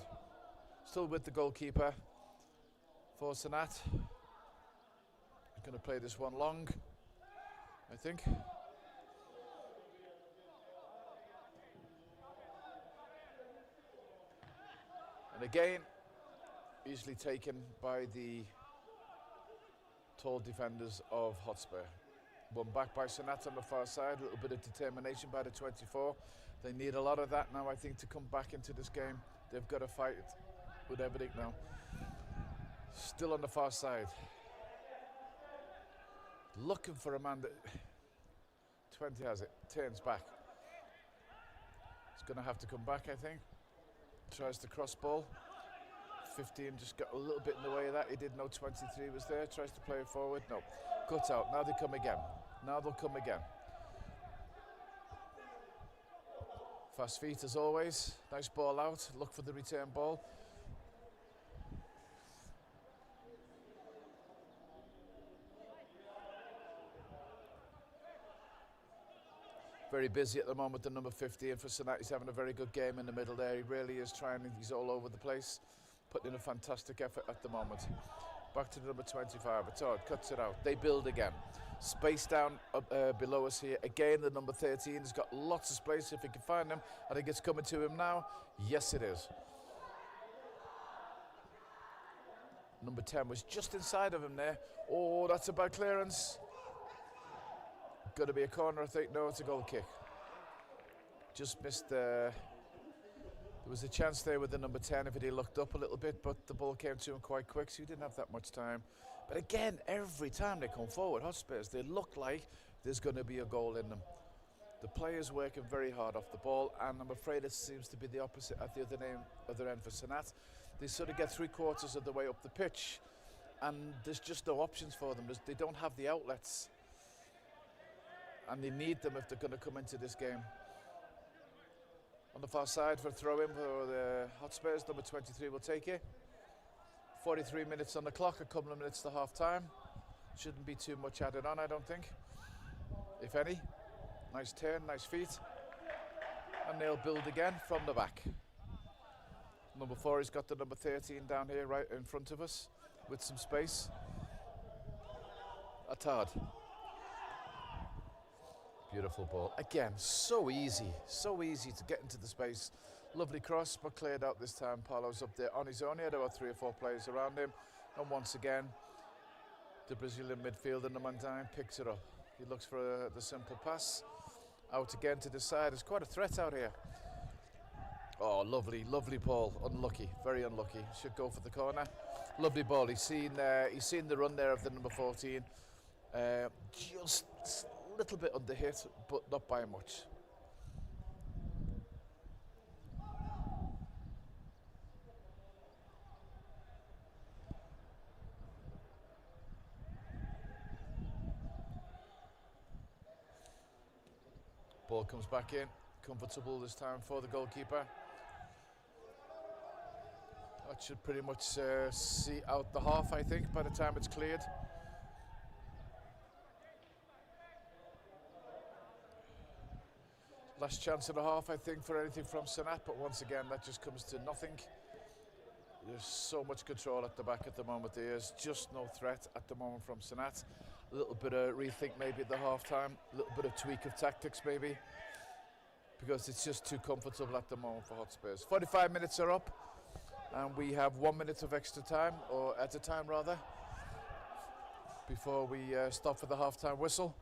Still with the goalkeeper for Sannat. He's going to play this one long, I think. And again, easily taken by the tall defenders of Hotspur. One back by Sannat on the far side, a little bit of determination by the 24. They need a lot of that now, I think, to come back into this game. They've got to fight with everything now. Still on the far side. Looking for a man that... 20 has it, turns back. He's going to have to come back, I think. Tries the cross ball. 15 just got a little bit in the way of that. He didn't know 23 was there. Tries to play it forward. No. Cut out. Now they come again. Now they'll come again. Fast feet as always. Nice ball out. Look for the return ball. Very busy at the moment, the number 50, and for Sannat, he's having a very good game in the middle there. He really is trying. He's all over the place, putting in a fantastic effort at the moment. Back to the number 25. Attard cuts it out. They build again. Space down below us here. Again, the number 13 has got lots of space if he can find him. I think it's coming to him now. Yes, it is. Number 10 was just inside of him there. Oh, that's a bad clearance. Got to be a corner, I think. No, it's a goal kick. Just missed there was a chance there with the number 10 if he looked up a little bit, but the ball came to him quite quick, so he didn't have that much time. But again, every time they come forward, Hotspurs, they look like there's going to be a goal in them. The players working very hard off the ball, and I'm afraid it seems to be the opposite at the other end for Sannat. They sort of get 3/4 of the way up the pitch, and there's just no options for them. They don't have the outlets, and they need them if they're going to come into this game. On the far side for a throw-in for the Hotspurs, number 23 will take it. 43 minutes on the clock, a couple of minutes to half-time. Shouldn't be too much added on, I don't think, if any. Nice turn, nice feet. And they'll build again from the back. Number 4 has got the number 13 down here right in front of us with some space. Attard. Beautiful ball. Again, so easy to get into the space. Lovely cross, but cleared out this time. Paulo's up there on his own. He had about 3 or 4 players around him. And once again, the Brazilian midfielder, number 9, picks it up. He looks for the simple pass. Out again to the side. There's quite a threat out here. Oh, lovely ball. Unlucky, very unlucky. Should go for the corner. Lovely ball. He's seen the run there of the number 14. Just a little bit under hit, but not by much. Ball comes back in, comfortable this time for the goalkeeper. That should pretty much see out the half, I think, by the time it's cleared. Last chance and a half, I think, for anything from Sannat, but once again, that just comes to nothing. There's so much control at the back at the moment. There's just no threat at the moment from Sannat. A little bit of rethink maybe at the half-time, a little bit of tweak of tactics maybe, because it's just too comfortable at the moment for Hotspurs. 45 minutes are up, and we have 1 minute of extra time, or at a time rather, before we stop for the half-time whistle.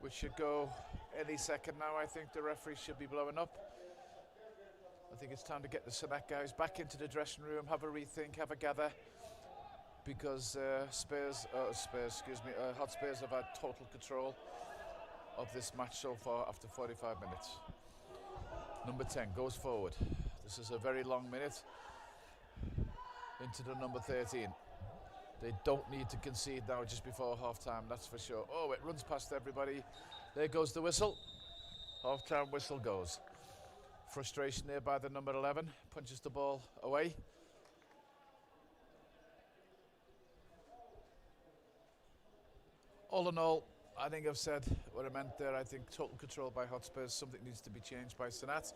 We should go any second now. I think the referee should be blowing up. I think it's time to get the Sannat guys back into the dressing room, have a rethink, have a gather, because Hotspurs have had total control of this match so far after 45 minutes. Number 10 goes forward. This is a very long minute into the number 13. They don't need to concede now just before half-time, that's for sure. Oh, it runs past everybody. There goes the whistle. Half-time whistle goes. Frustration there by the number 11. Punches the ball away. All in all, I think I've said what I meant there. I think total control by Hotspurs. Something needs to be changed by Sannat.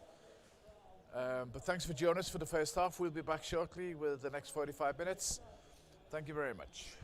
But thanks for joining us for the first half. We'll be back shortly with the next 45 minutes. Thank you very much.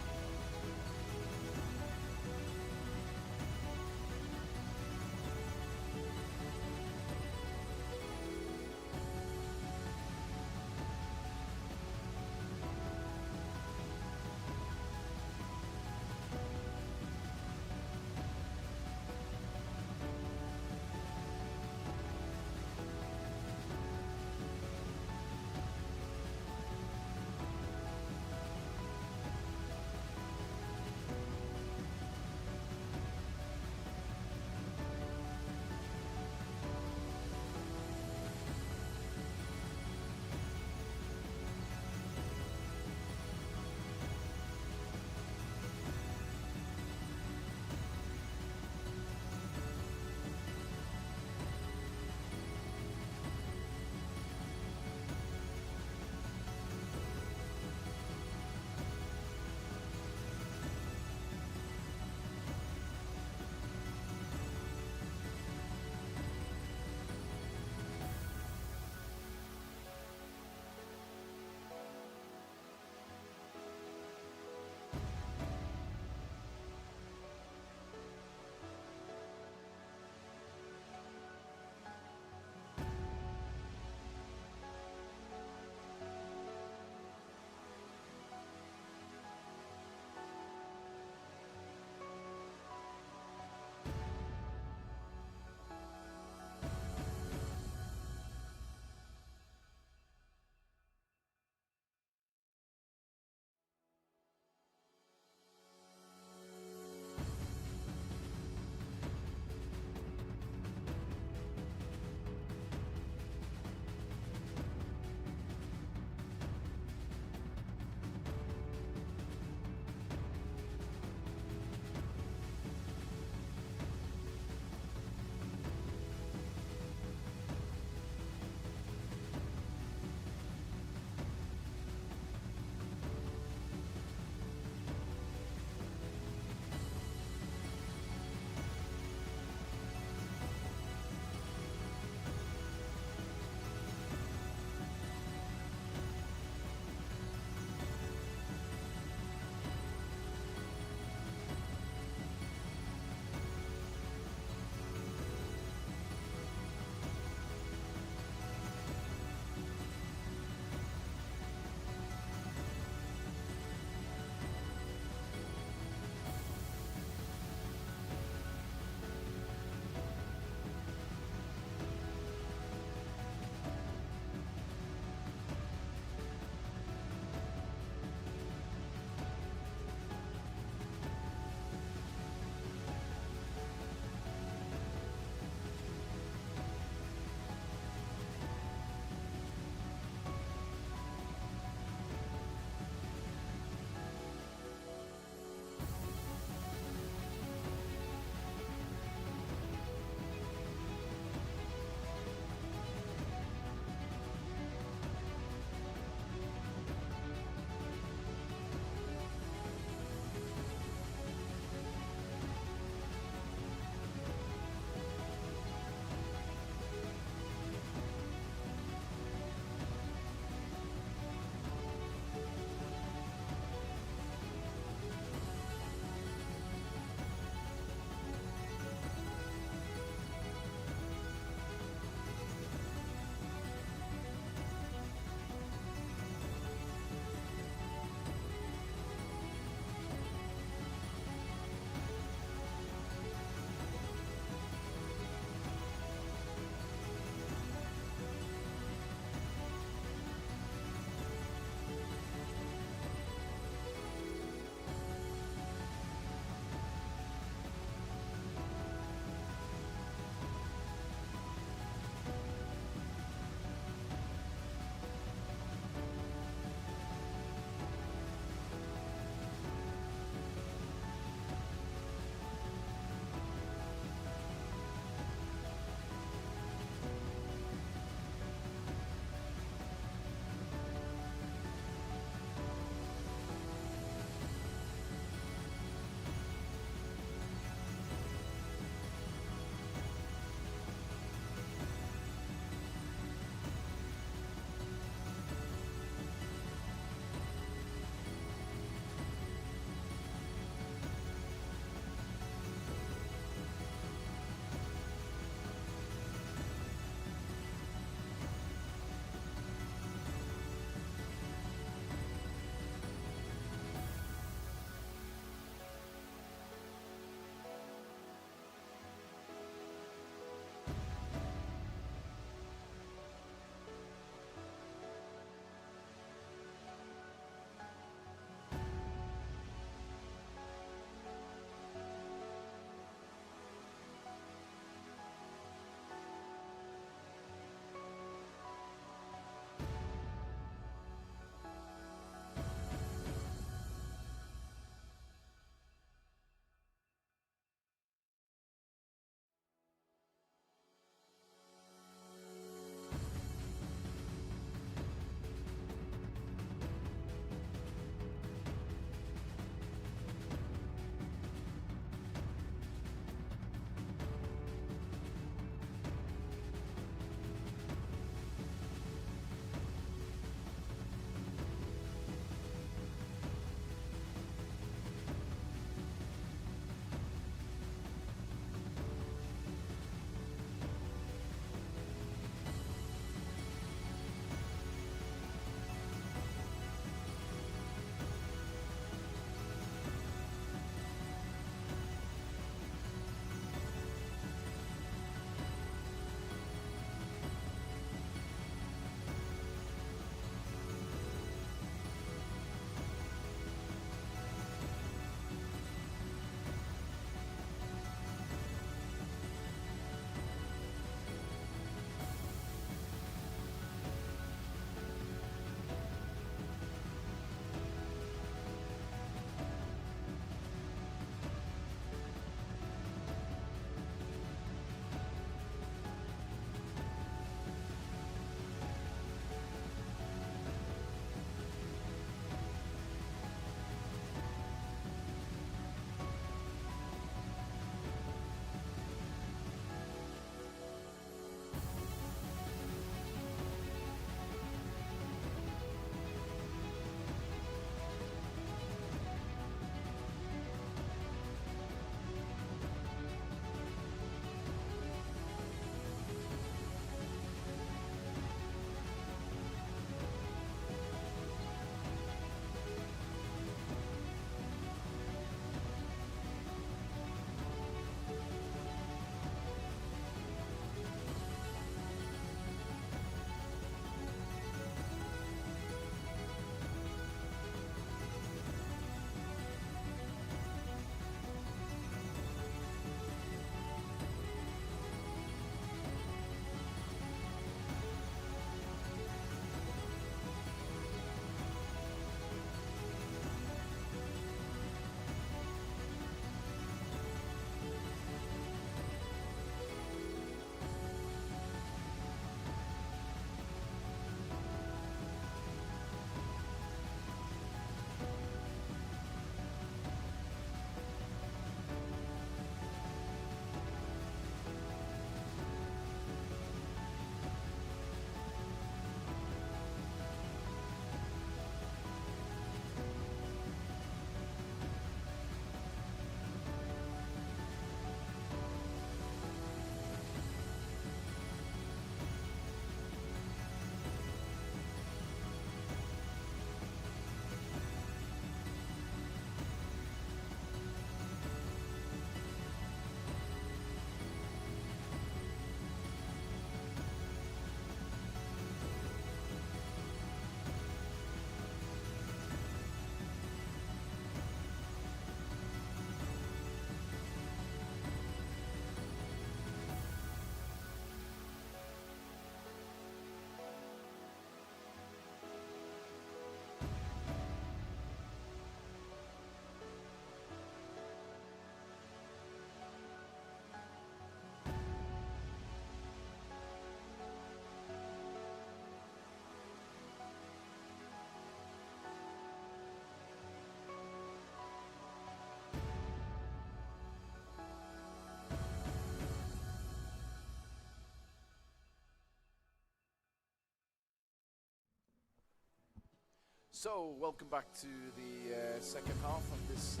So, welcome back to the second half of this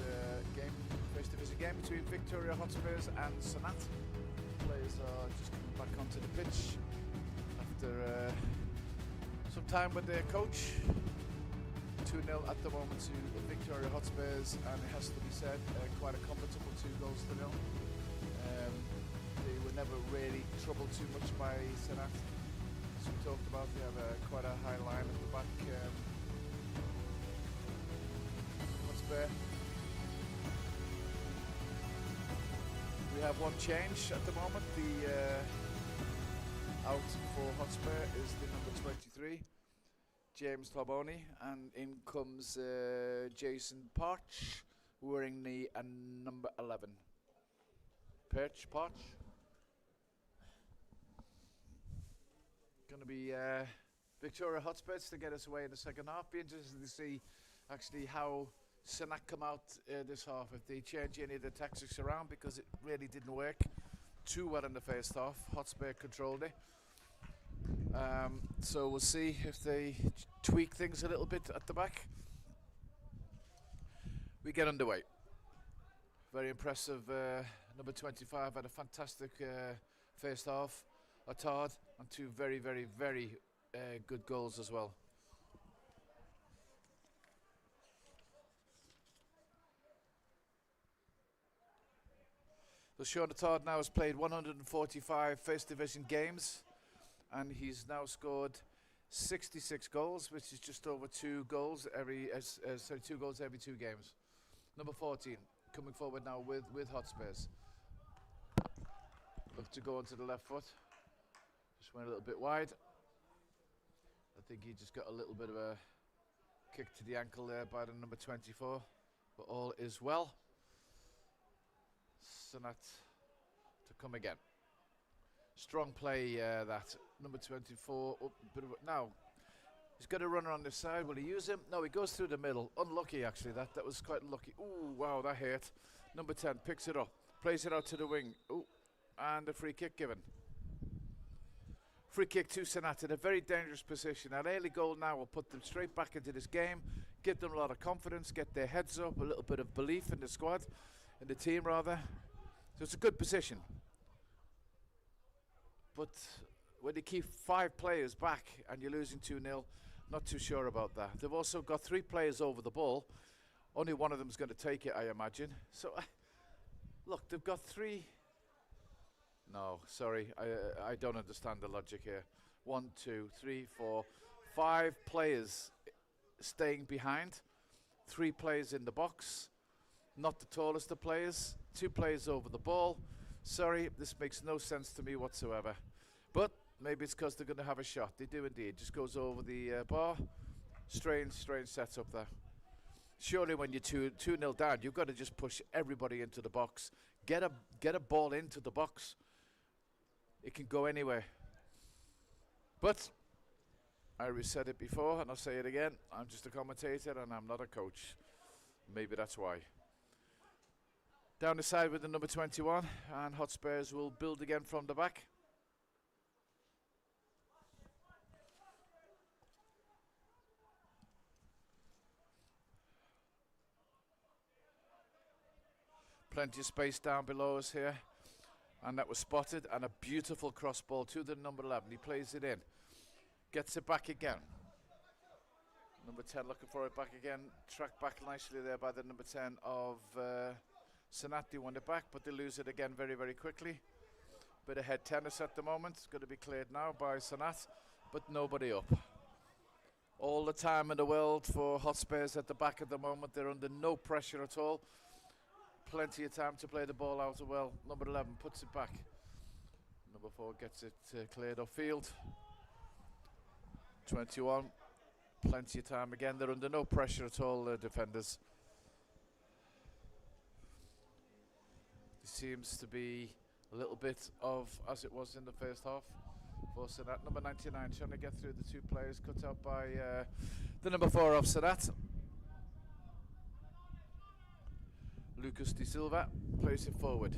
game, First Division game between Victoria Hotspurs and Sannat. Players are just coming back onto the pitch after some time with their coach. 2-0 at the moment to Victoria Hotspurs, and it has to be said, quite a comfortable 2-0. They were never really troubled too much by Sannat. As we talked about, they have quite a high line at the back. Hotspur. We have one change at the moment. The out for Hotspur is the number 23, James Toboni, and in comes Jason Parch, wearing the number 11. Parch. Going to be Victoria Hotspurs to get us away in the second half. Be interested to see actually how Sannat come out this half, if they change any of the tactics around, because it really didn't work too well in the first half. Hotspur controlled it. So we'll see if they tweak things a little bit at the back. We get underway. Very impressive. Number 25 had a fantastic first half. Attard, and two very good goals as well. So Sean Attard now has played 145 First Division games, and he's now scored 66 goals, which is just over 2 goals every 2 goals every 2 games. Number 14 coming forward now with Hotspurs. Look to go onto the left foot. Just went a little bit wide. I think he just got a little bit of a kick to the ankle there by the number 24, but all is well. Sannat to come again. Strong play that. Number 24, now he's got a runner on this side. Will he use him? No, he goes through the middle. Unlucky actually, that was quite lucky. Ooh, wow, that hurt. Number 10 picks it up, plays it out to the wing. Ooh, and a free kick given. Free kick to Sannat in a very dangerous position. An early goal now will put them straight back into this game, give them a lot of confidence, get their heads up, a little bit of belief in the squad, in the team rather. So it's a good position. But when you keep 5 players back and you're losing 2-0, not too sure about that. They've also got 3 players over the ball. Only one of them is going to take it, I imagine. So, look, they've got 3... No, sorry, I don't understand the logic here. 1, 2, 3, 4, 5 players staying behind, 3 players in the box, not the tallest of players, 2 players over the ball. Sorry, this makes no sense to me whatsoever. But maybe it's because they're going to have a shot. They do indeed. Just goes over the bar. Strange setup there. Surely when you're 2-0 down, you've got to just push everybody into the box. Get a ball into the box. It can go anywhere. But I said it before and I'll say it again. I'm just a commentator and I'm not a coach. Maybe that's why. Down the side with the number 21, and Hotspurs will build again from the back. Plenty of space down below us here. And that was spotted, and a beautiful cross ball to the number 11. He plays it in, gets it back again. Number 10 looking for it back again. Tracked back nicely there by the number 10 of Sannat. They won it back, but they lose it again very quickly. Bit of head tennis at the moment. It's going to be cleared now by Sannat, but nobody up. All the time in the world for Hotspurs at the back at the moment. They're under no pressure at all. Plenty of time to play the ball out well. Number 11 puts it back. Number 4 gets it cleared off field. 21, plenty of time again. They're under no pressure at all, defenders. It seems to be a little bit of as it was in the first half for Sannat. Number 99 trying to get through the 2 players, cut out by the number 4 of Sannat. Lucas De Silva plays it forward.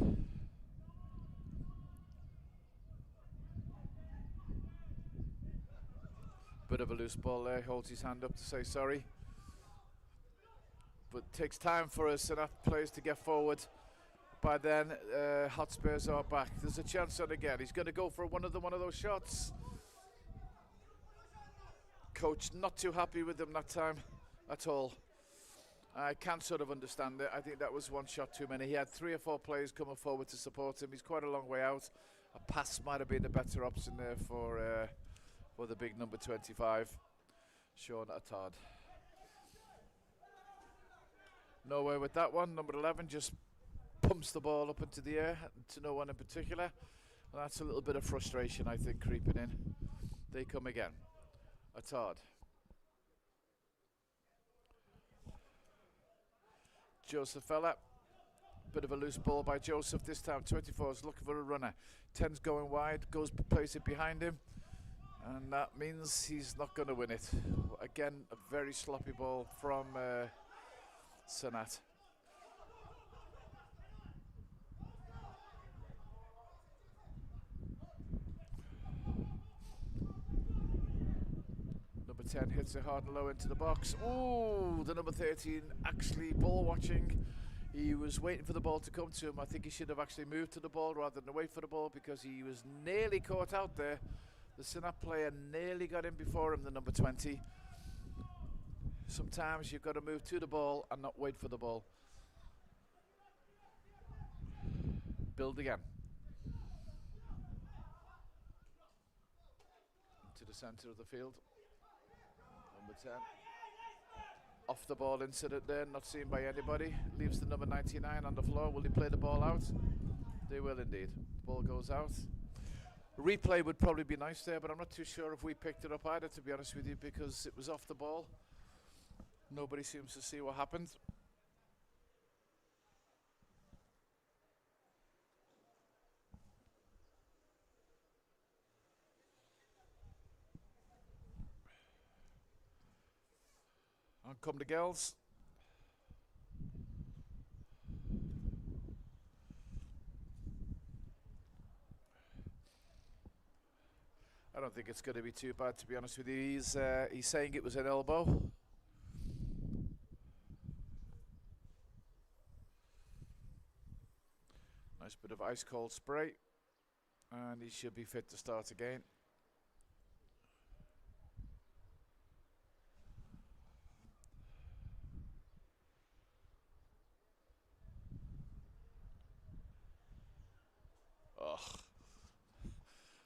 Bit of a loose ball there, holds his hand up to say sorry. but it takes time for us Sannat players to get forward. By then, Hotspurs are back. There's a chance on again. He's going to go for one of those shots. Coach not too happy with him that time at all. I can sort of understand it. I think that was one shot too many. He had 3 or 4 players coming forward to support him. He's quite a long way out. A pass might have been a better option there for the big number 25, Sean Attard. Nowhere with that one. Number 11 just pumps the ball up into the air to no one in particular. And that's a little bit of frustration, I think, creeping in. They come again. Attard. Joseph Fella. Bit of a loose ball by Joseph this time. 24 is looking for a runner. 10's going wide, plays it behind him. And that means he's not going to win it. Again, a very sloppy ball from Sannat. Number 10 hits it hard and low into the box. Ooh, the number 13 actually ball watching. He was waiting for the ball to come to him. I think he should have actually moved to the ball rather than wait for the ball, because he was nearly caught out there. The Sannat player nearly got in before him, the number 20. Sometimes you've got to move to the ball and not wait for the ball. Build again. To the centre of the field. Number 10. Off the ball incident there, not seen by anybody. Leaves the number 99 on the floor. Will he play the ball out? They will indeed. The ball goes out. Replay would probably be nice there, but I'm not too sure if we picked it up either, to be honest with you, because it was off the ball. Nobody seems to see what happened. On come the girls. I don't think it's going to be too bad, to be honest with you. He's saying it was an elbow. Nice bit of ice cold spray, and he should be fit to start again.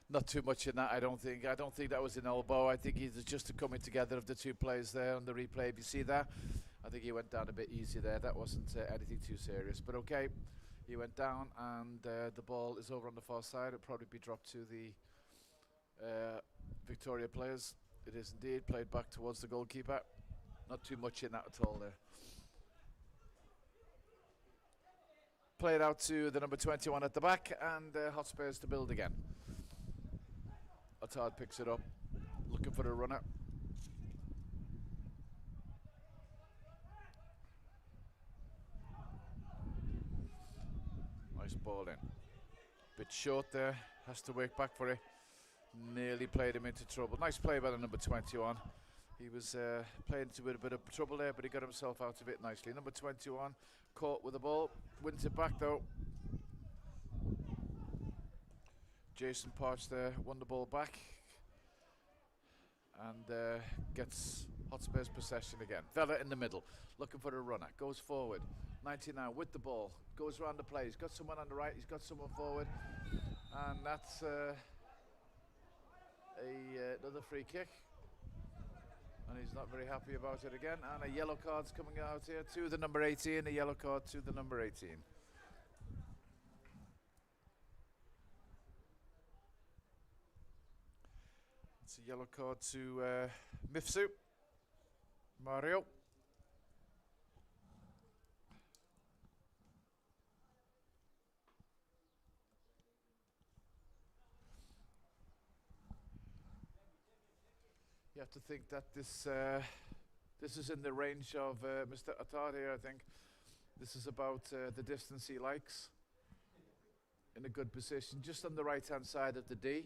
Not too much in that, I don't think. I don't think that was an elbow. I think it's just a coming together of the two players there on the replay. If you see that, I think he went down a bit easy there. That wasn't anything too serious. But okay, he went down, and the ball is over on the far side. It'll probably be dropped to the Victoria players. It is indeed played back towards the goalkeeper. Not too much in that at all there. Played out to the number 21 at the back, and Hotspurs to build again. Attard picks it up, looking for a runner. Nice ball in. Bit short there, has to work back for it. Nearly played him into trouble. Nice play by the number 21. He was playing into a bit of trouble there, but he got himself out of it nicely. Number 21 caught with the ball, wins it back though. Jason Parch there won the ball back, and gets Hotspurs possession again. Vela in the middle, looking for a runner, goes forward. 99 with the ball, goes around the play. He's got someone on the right, he's got someone forward, and that's another free kick. And he's not very happy about it again. And a yellow card's coming out here to the number 18, a yellow card to the number 18. It's a yellow card to Mifsu, Mario. You have to think that this is in the range of Mr. Attard here, I think. This is about the distance he likes. In a good position, just on the right-hand side of the D.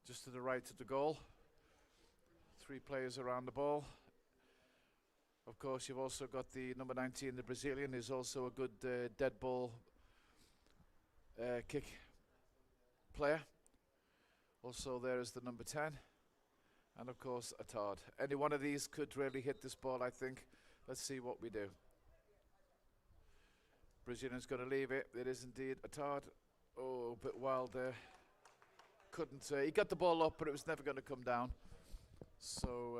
Just to the right of the goal. 3 players around the ball. Of course, you've also got the number 19, the Brazilian, who's also a good dead ball kick player. Also there is the number 10. And of course, Attard. Any one of these could really hit this ball, I think. Let's see what we do. Brazilian's going to leave it. It is indeed Attard. Oh, a bit wild there. Couldn't. He got the ball up, but it was never going to come down. So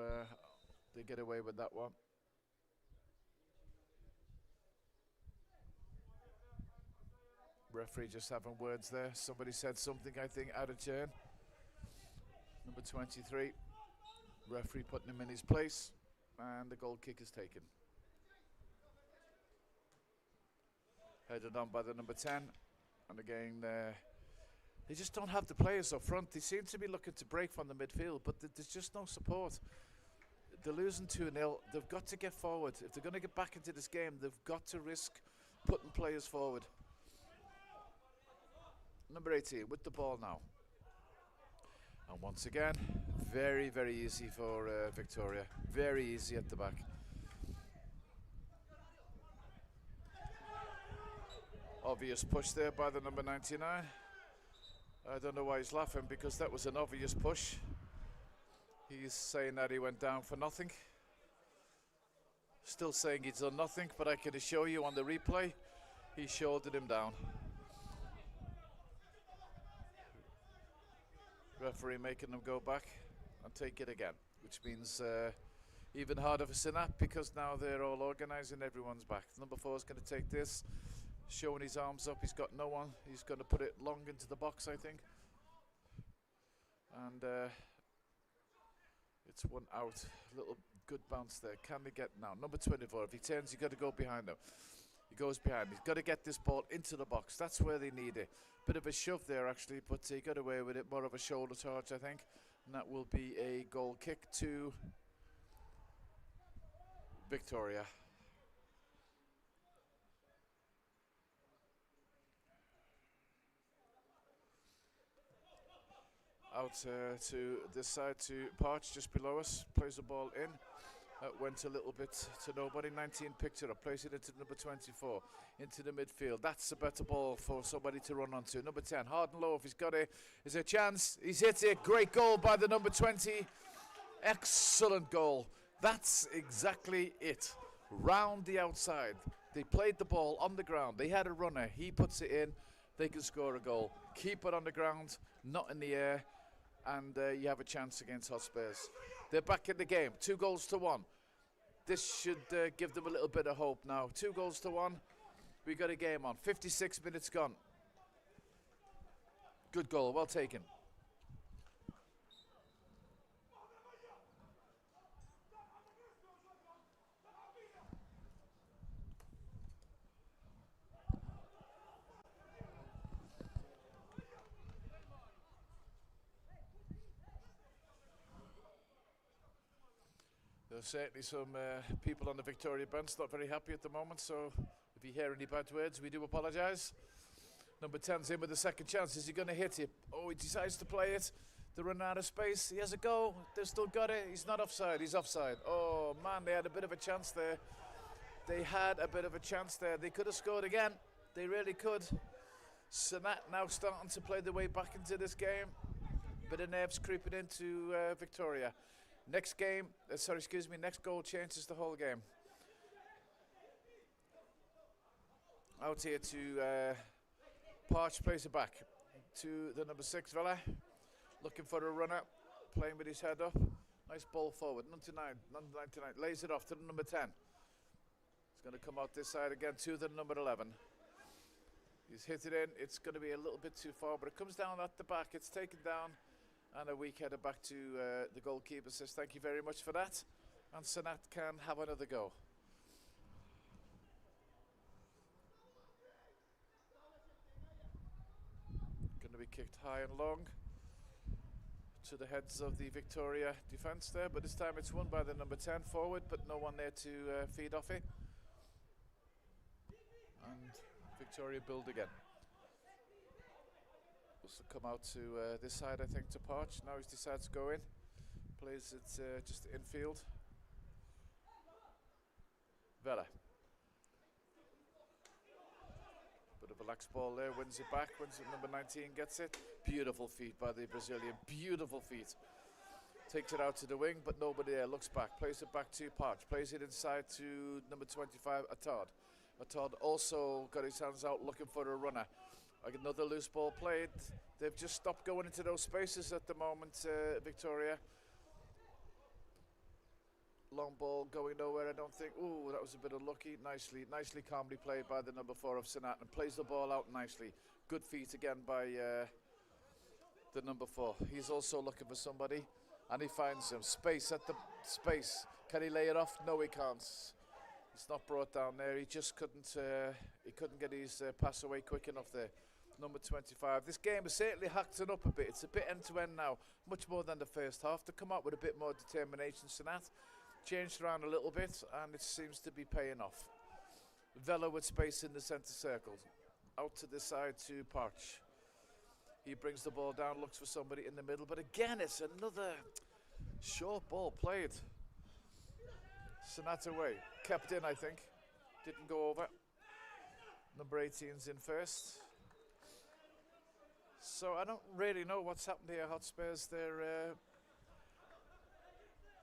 they get away with that one. Referee just having words there. Somebody said something, I think, out of turn. Number 23. Referee putting him in his place. And the goal kick is taken. Headed on by the number 10. And again, they just don't have the players up front. They seem to be looking to break from the midfield, but there's just no support. They're losing 2-0. They've got to get forward. If they're going to get back into this game, they've got to risk putting players forward. Number 18 with the ball now. And once again, very, very easy for Victoria. Very easy at the back. Obvious push there by the number 99. I don't know why he's laughing, because that was an obvious push. He's saying that he went down for nothing. Still saying he's done nothing, but I can assure you on the replay, he shouldered him down. Referee making them go back and take it again, which means even harder for Sannat, because now they're all organising, everyone's back. Number 4 is going to take this, showing his arms up. He's got no one. He's going to put it long into the box, I think. And it's one out. Little good bounce there. Can they get now? Number 24. If he turns, you've got to go behind him. He goes behind. He's got to get this ball into the box. That's where they need it. Bit of a shove there, actually, but he got away with it. More of a shoulder charge, I think. And that will be a goal kick to Victoria. Out to this side to Parch, just below us. Plays the ball in. Went a little bit to nobody. 19 picked it up, plays it into number 24, into the midfield. That's a better ball for somebody to run onto. Number 10, hard and low. If he's got it, is a chance. He's hit it. Great goal by the number 20. Excellent goal. That's exactly it. Round the outside. They played the ball on the ground. They had a runner. He puts it in. They can score a goal. Keep it on the ground, not in the air. And you have a chance against Hotspurs. They're back in the game, 2-1. This should give them a little bit of hope now. 2-1. We got a game on. 56 minutes gone. Good goal, well taken. There's certainly some people on the Victoria bench not very happy at the moment, so if you hear any bad words, we do apologise. Number 10's in with the second chance. Is he going to hit it? Oh, he decides to play it. They're running out of space. He has a go. They've still got it. He's not offside. He's offside. Oh, man, they had a bit of a chance there. They had a bit of a chance there. They could have scored again. They really could. Sannat now starting to play their way back into this game. Bit of nerves creeping into Victoria. Next goal changes the whole game. Out here to Parch, plays it back to the number 6 fella. Looking for a runner, playing with his head up. Nice ball forward, 99, lays it off to the number 10. It's going to come out this side again to the number 11. He's hit it in, it's going to be a little bit too far, but it comes down at the back, it's taken down. And a weak header back to the goalkeeper says thank you very much for that. And Sannat can have another go. Going to be kicked high and long to the heads of the Victoria defence there, but this time it's won by the number 10 forward, but no one there to feed off it. And Victoria build again. To come out to this side, I think, to Parch. Now he's decided to go in. Plays it just infield. Vela. Bit of a lax ball there, wins it back, wins it, number 19 gets it. Beautiful feet by the Brazilian, beautiful feet. Takes it out to the wing, but nobody there, looks back, plays it back to Parch, plays it inside to number 25, Attard. Attard also got his hands out looking for a runner. Like another loose ball played. They've just stopped going into those spaces at the moment, Victoria. Long ball going nowhere, I don't think. Ooh, that was a bit unlucky. Nicely calmly played by the number 4 of Sannat, and plays the ball out nicely. Good feet again by the number 4. He's also looking for somebody, and he finds him. Space at the space. Can he lay it off? No, he can't. It's not brought down there. He just couldn't. He couldn't get his pass away quick enough there. Number 25. This game has certainly hacked it up a bit. It's a bit end to end now, much more than the first half. To come out with a bit more determination, Sannat changed around a little bit, and it seems to be paying off. Vela with space in the centre circle. Out to the side to Parch. He brings the ball down, looks for somebody in the middle, but again it's another short ball played. Sannat away. Kept in, I think. Didn't go over. Number 18's in first. So I don't really know what's happened here, Hotspurs. They're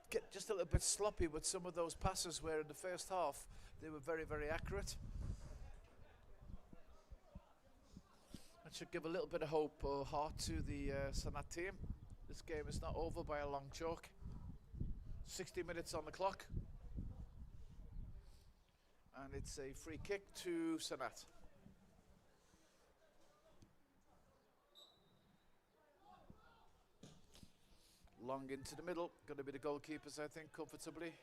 get just a little bit sloppy with some of those passes where in the first half they were very, very accurate. That should give a little bit of hope or heart to the Sannat team. This game is not over by a long chalk. 60 minutes on the clock. And it's a free kick to Sannat. Long into the middle, going to be the goalkeepers, I think, comfortably.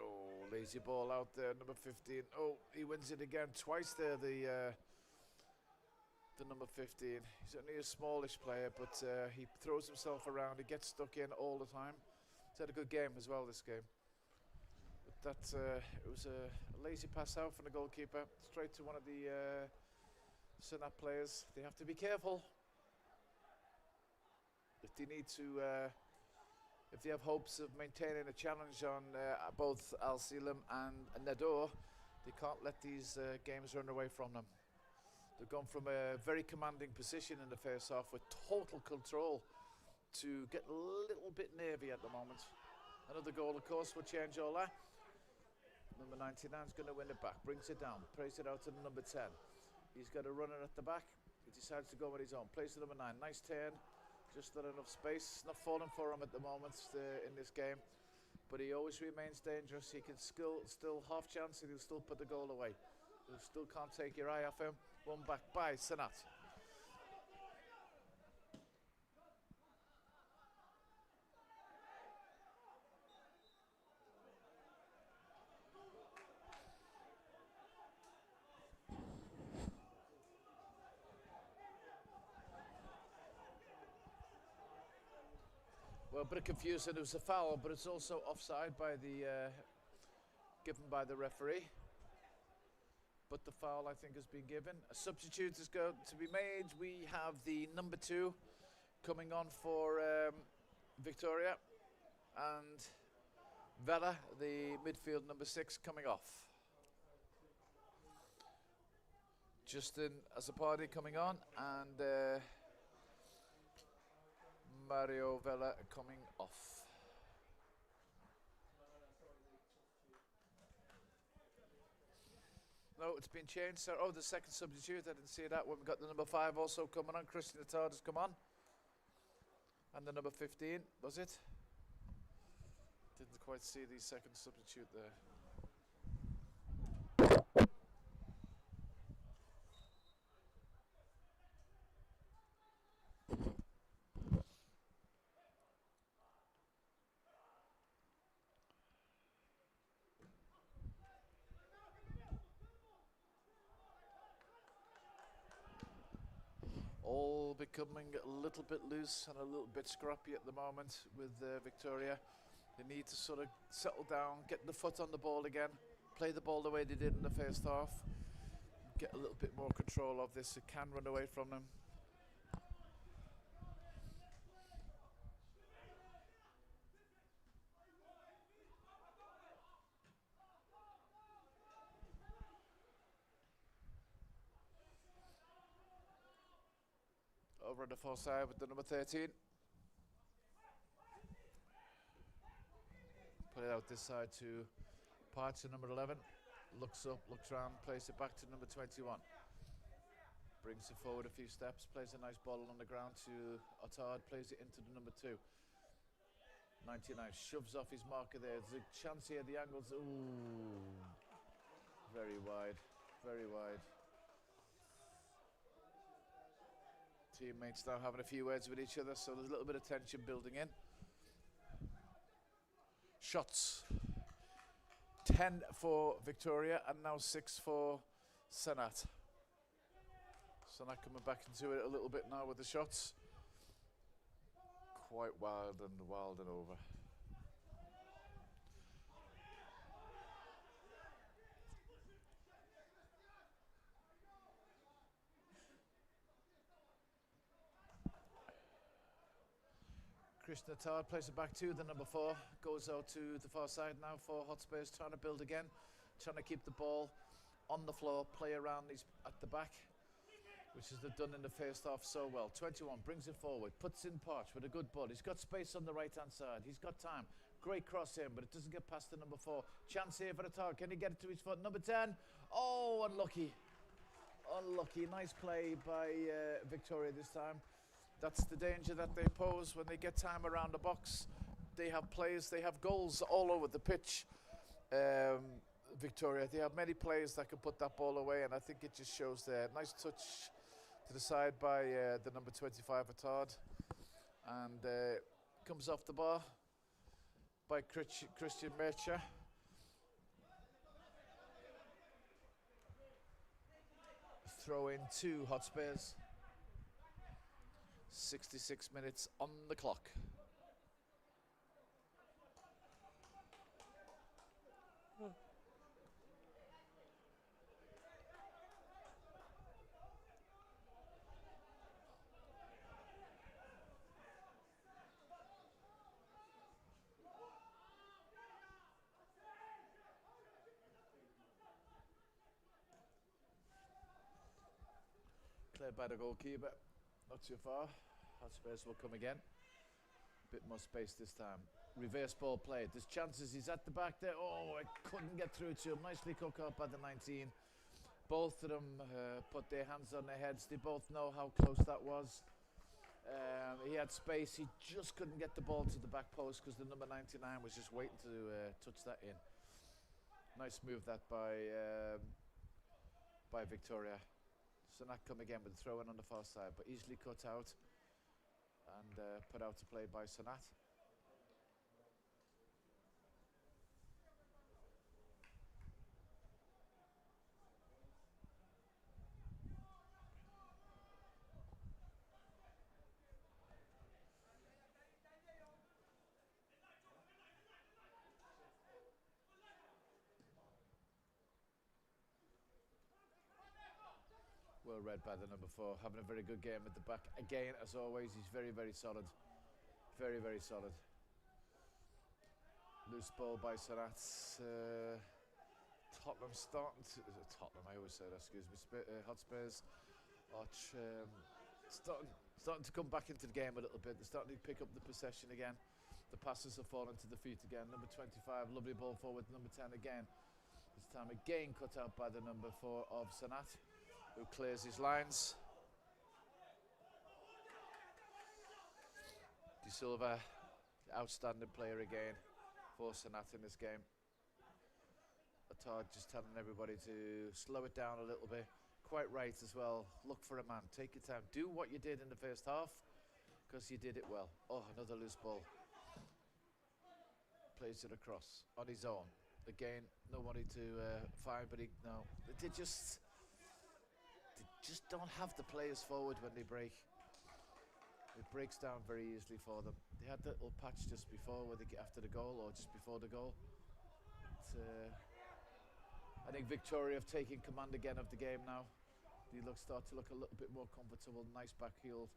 Oh, lazy ball out there, number 15. Oh, he wins it again, twice there, the number 15. He's only a smallish player, but he throws himself around, he gets stuck in all the time. He's had a good game as well, this game. That it was a lazy pass out from the goalkeeper, straight to one of the Sannat players. They have to be careful. If they need to, if they have hopes of maintaining a challenge on both Al Selam and Nador, they can't let these games run away from them. They've gone from a very commanding position in the first half with total control to get a little bit nervy at the moment. Another goal, of course, will change all that. Number 99 is going to win it back, brings it down, plays it out to the number 10. He's got a runner at the back. He decides to go on his own. Plays to number 9. Nice turn, just not enough space. Not falling for him at the moment in this game, but he always remains dangerous. He can still half chance, and he'll still put the goal away. You still can't take your eye off him. One back by Sannat. Well, a bit confusing. It was a foul, but it's also offside by the given by the referee. But the foul, I think, has been given. A substitute is going to be made. We have the number 2 coming on for Victoria, and Vela, the midfield number 6, coming off. Justin as a party coming on, and Mario Vela coming off. No, it's been changed, sir. Oh, the second substitute, I didn't see that. We've got the number 5 also coming on. Christian Attard has come on. And the number 15, was it? Didn't quite see the second substitute there. All becoming a little bit loose and a little bit scrappy at the moment with Victoria. They need to sort of settle down, get the foot on the ball again, play the ball the way they did in the first half, get a little bit more control of this. It can run away from them. Over on the far side with the number 13. Put it out this side to Parch, to number 11. Looks up, looks round, plays it back to number 21. Brings it forward a few steps, plays a nice ball on the ground to Otard, plays it into the number 2. 99 shoves off his marker there. There's a chance here, the angles, ooh, very wide, very wide. Teammates now having a few words with each other, so there's a little bit of tension building in. Shots. 10 for Victoria and now 6 for Sannat. Sannat coming back into it a little bit now with the shots. Quite wild and over. Krishna Tard plays it back to the number 4. Gozo to the far side now for Hotspurs, trying to build again, trying to keep the ball on the floor, play around these at the back, which is they've done in the first half so well. 21 brings it forward, puts in Parch with a good ball. He's got space on the right hand side. He's got time. Great cross in, but it doesn't get past the number 4. Chance here for the Tard. Can he get it to his foot? Number 10. Oh, unlucky. Unlucky. Nice play by Victoria this time. That's the danger that they pose when they get time around the box. They have players, they have goals all over the pitch. Victoria, they have many players that can put that ball away, and I think it just shows there. Nice touch to the side by the number 25 Attard, and comes off the bar by Christian Mercher. Throw in 2 Hotspurs. 66 minutes on the clock. Cleared by the goalkeeper. Not too far. Hotspurs will come again. Bit more space this time. Reverse ball played. There's chances. He's at the back there. Oh, I couldn't get through to him. Nicely cooked up by the 19. Both of them put their hands on their heads. They both know how close that was. He had space. He just couldn't get the ball to the back post because the number 99 was just waiting to touch that in. Nice move that by Victoria. Sannat come again with a throw in on the far side, but easily cut out and put out to play by Sannat. Well read by the number 4, having a very good game at the back. Again, as always, he's very, very solid. Very, very solid. Loose ball by Sannat. Tottenham starting to... Tottenham, I always say that, excuse me. Hotspurs are starting to come back into the game a little bit. They're starting to pick up the possession again. The passes are falling to the feet again. Number 25, lovely ball forward. Number 10 again. This time again cut out by the number 4 of Sannat, who clears his lines. De Silva, outstanding player again for Sannat in this game. Attard just telling everybody to slow it down a little bit. Quite right as well. Look for a man, take your time. Do what you did in the first half, because you did it well. Oh, another loose ball. Plays it across on his own. Again, nobody to find, but they just don't have the players forward when they break. It breaks down very easily for them. They had that little patch just before where they get after the goal or just before the goal. I think Victoria have taken command again of the game now. They start to look a little bit more comfortable. Nice back heel.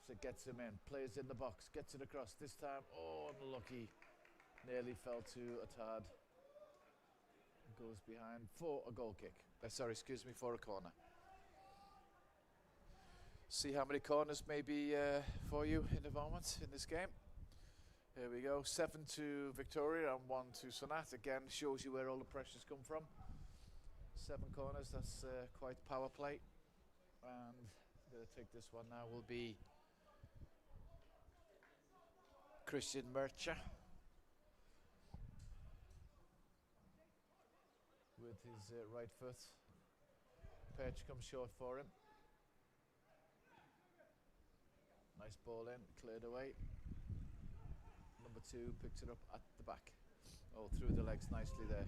So gets him in. Plays in the box. Gets it across. This time, oh, unlucky. Nearly fell to Atad. Goes behind for a goal kick. Sorry, excuse me, for a corner. See how many corners may be for you in a moment in this game. Here we go. 7 to Victoria and 1 to Sannat. Again, shows you where all the pressures come from. 7 corners, that's quite power play. And going to take this one now will be Christian Mercha with his right foot. Perch comes short for him. Nice ball in, cleared away. Number 2 picks it up at the back. Oh, through the legs nicely there.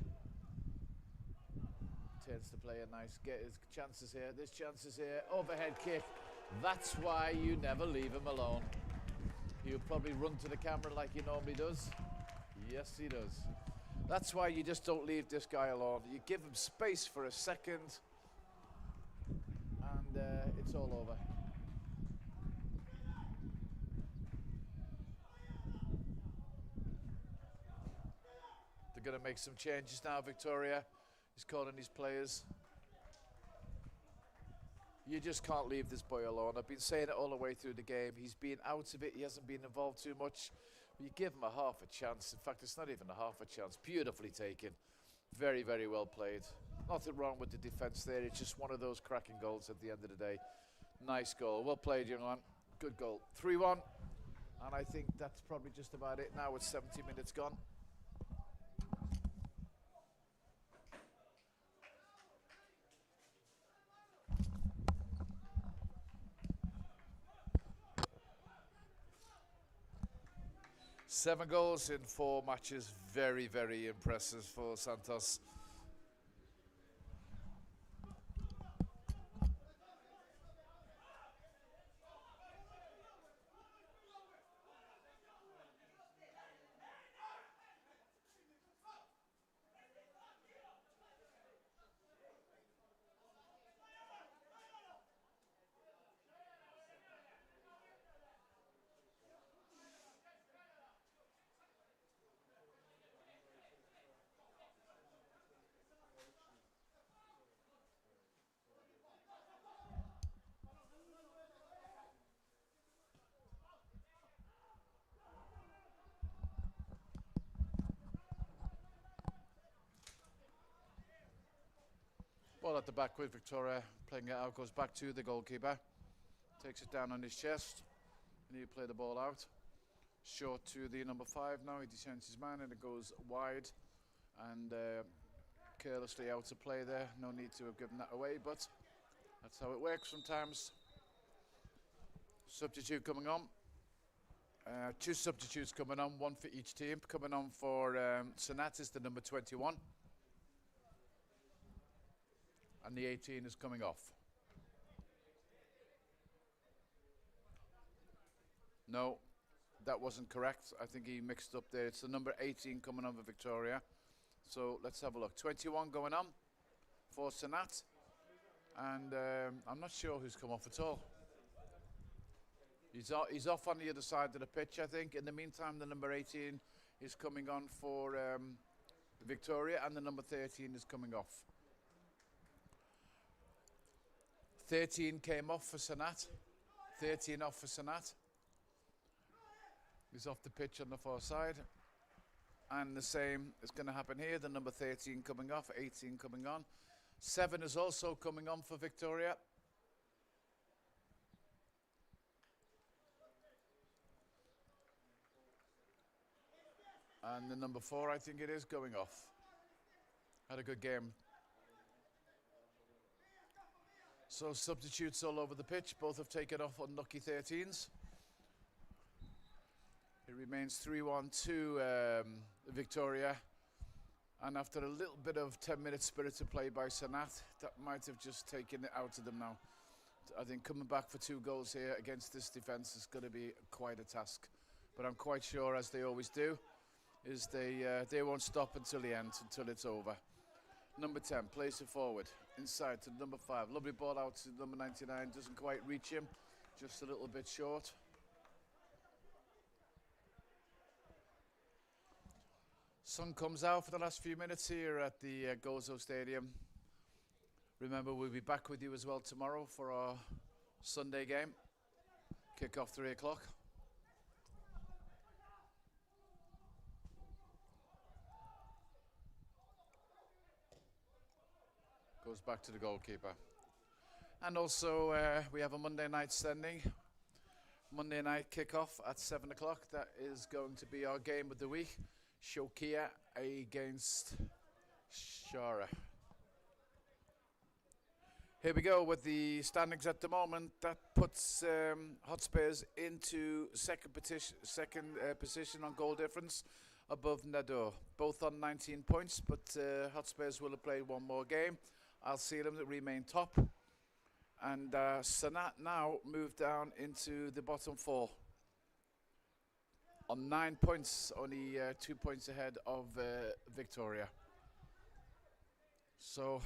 Turns to play a nice, get his chances here. There's chances here. Overhead kick. That's why you never leave him alone. He'll probably run to the camera like he normally does. Yes, he does. That's why you just don't leave this guy alone. You give him space for a second, and it's all over. They're going to make some changes now, Victoria. He's calling his players. You just can't leave this boy alone. I've been saying it all the way through the game. He's been out of it. He hasn't been involved too much. You give him a half a chance. In fact, it's not even a half a chance. Beautifully taken. Very, very well played. Nothing wrong with the defence there. It's just one of those cracking goals at the end of the day. Nice goal. Well played, young man. Good goal. 3-1. And I think that's probably just about it now with 70 minutes gone. Seven goals in 4 matches. Very, very impressive for Santos. Ball at the back with Victoria, playing it out, goes back to the goalkeeper, takes it down on his chest, and he'll play the ball out. Short to the number 5 now, he descends his man and it goes wide, and carelessly out to play there. No need to have given that away, but that's how it works sometimes. Substitute coming on. 2 substitutes coming on, 1 for each team. Coming on for Sannat is the number 21. And the 18 is coming off. No, that wasn't correct. I think he mixed up there. It's the number 18 coming on for Victoria. So let's have a look. 21 going on for Sannat. And I'm not sure who's come off at all. He's off on the other side of the pitch, I think. In the meantime, the number 18 is coming on for Victoria, and the number 13 is coming off. 13 came off for Sannat. 13 off for Sannat. He's off the pitch on the far side. And the same is going to happen here. The number 13 coming off, 18 coming on. 7 is also coming on for Victoria. And the number 4, I think it is, going off. Had a good game. So substitutes all over the pitch. Both have taken off unlucky 13s. It remains 3-1 to Victoria. And after a little bit of 10-minute spirited play by Sannat, that might have just taken it out of them now. I think coming back for 2 goals here against this defence is going to be quite a task. But I'm quite sure, as they always do, is they won't stop until the end, until it's over. Number 10 plays it forward, inside to number 5. Lovely ball out to number 99, doesn't quite reach him, just a little bit short. Sun comes out for the last few minutes here at the Gozo Stadium. Remember, we'll be back with you as well tomorrow for our Sunday game. Kick off 3 o'clock. Goes back to the goalkeeper. And also we have a Monday night sending. Monday night kickoff at 7 o'clock. That is going to be our game of the week. Shokia against Shara. Here we go with the standings at the moment. That puts Hotspurs into second position on goal difference above Nador. Both on 19 points, but Hotspurs will have played one more game. I'll see them that remain top. And Sannat now moved down into the bottom 4. On 9 points, only 2 points ahead of Victoria. So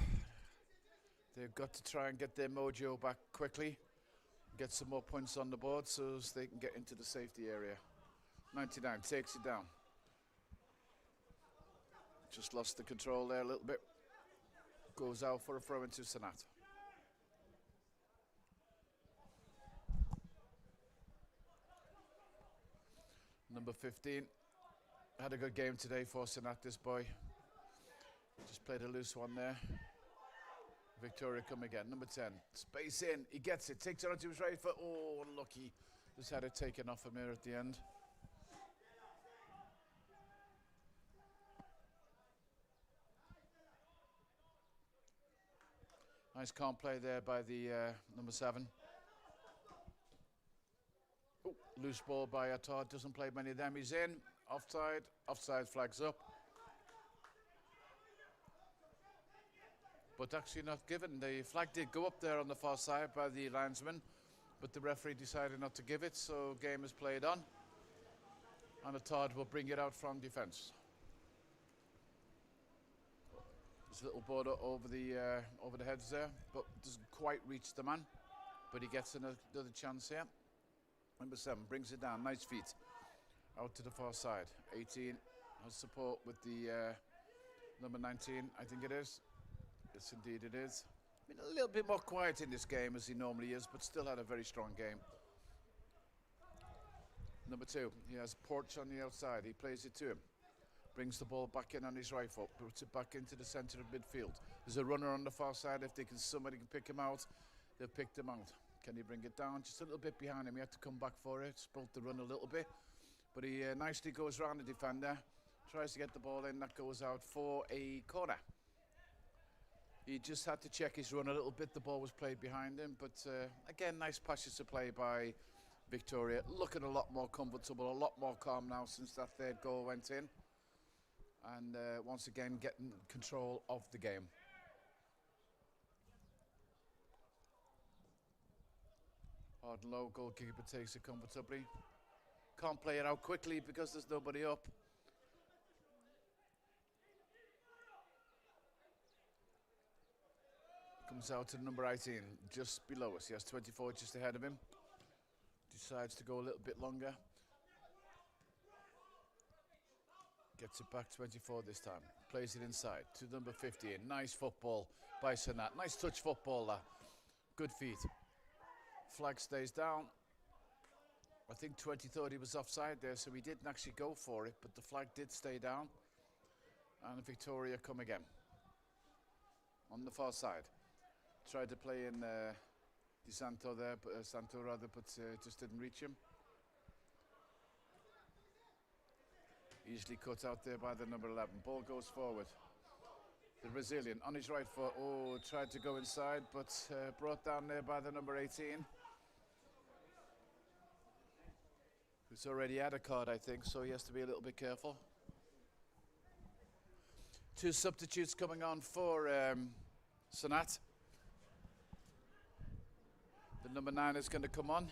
they've got to try and get their mojo back quickly, get some more points on the board so they can get into the safety area. 99 takes it down. Just lost the control there a little bit. Goes out for a throw into Sannat. Number 15 had a good game today for Sannat, this boy. Just played a loose one there. Victoria come again. Number 10, space in, he gets it, takes it onto his right foot. Oh, lucky. Just had it taken off him here at the end. Nice calm play there by the number 7. Oh, loose ball by Todd, doesn't play many of them. He's in, offside, offside flags up. But actually not given. The flag did go up there on the far side by the linesman, but the referee decided not to give it, so game is played on. And Todd will bring it out from defence. There's a little border over the heads there, but doesn't quite reach the man. But he gets another chance here. Number 7 brings it down, nice feet. Out to the far side. 18 has support with the number 19, I think it is. Yes, indeed it is. Been a little bit more quiet in this game as he normally is, but still had a very strong game. Number 2, he has Porch on the outside. He plays it to him. Brings the ball back in on his right foot, puts it back into the centre of midfield. There's a runner on the far side. If somebody can pick him out, they'll pick them out. Can he bring it down? Just a little bit behind him. He had to come back for it. Spoilt the run a little bit. But he nicely goes round the defender. Tries to get the ball in. That goes out for a corner. He just had to check his run a little bit. The ball was played behind him. But again, nice passes to play by Victoria. Looking a lot more comfortable, a lot more calm now since that third goal went in. And once again, getting control of the game. Hard and low, goalkeeper takes it comfortably. Can't play it out quickly because there's nobody up. Comes out to number 18, just below us. He has 24 just ahead of him. Decides to go a little bit longer. Gets it back 24 this time. Plays it inside to number 15. Nice football by Sannat. Nice touch football there. Good feet. Flag stays down. I think 20 thought he was offside there, so he didn't actually go for it, but the flag did stay down. And Victoria come again. On the far side. Tried to play in Di Santo there, but Santo rather, but just didn't reach him. Easily cut out there by the number 11. Ball goes forward. The Brazilian on his right foot. Oh, tried to go inside, but brought down there by the number 18. Who's already had a card, I think, so he has to be a little bit careful. 2 substitutes coming on for Sannat. The number 9 is going to come on.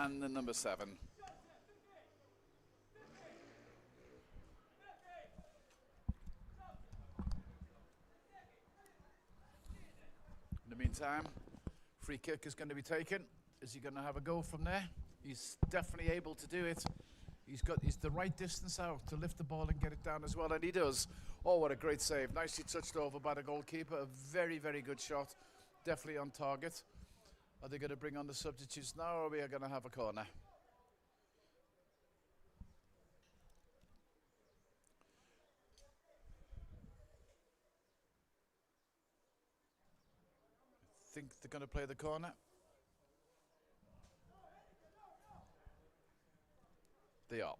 and the number 7. In the meantime, free kick is going to be taken. Is he going to have a go from there? He's definitely able to do it. He's the right distance out to lift the ball and get it down as well, and he does. Oh, what a great save. Nicely touched over by the goalkeeper. A very, very good shot. Definitely on target. Are they going to bring on the substitutes now, or are we going to have a corner? I think they're going to play the corner. They are.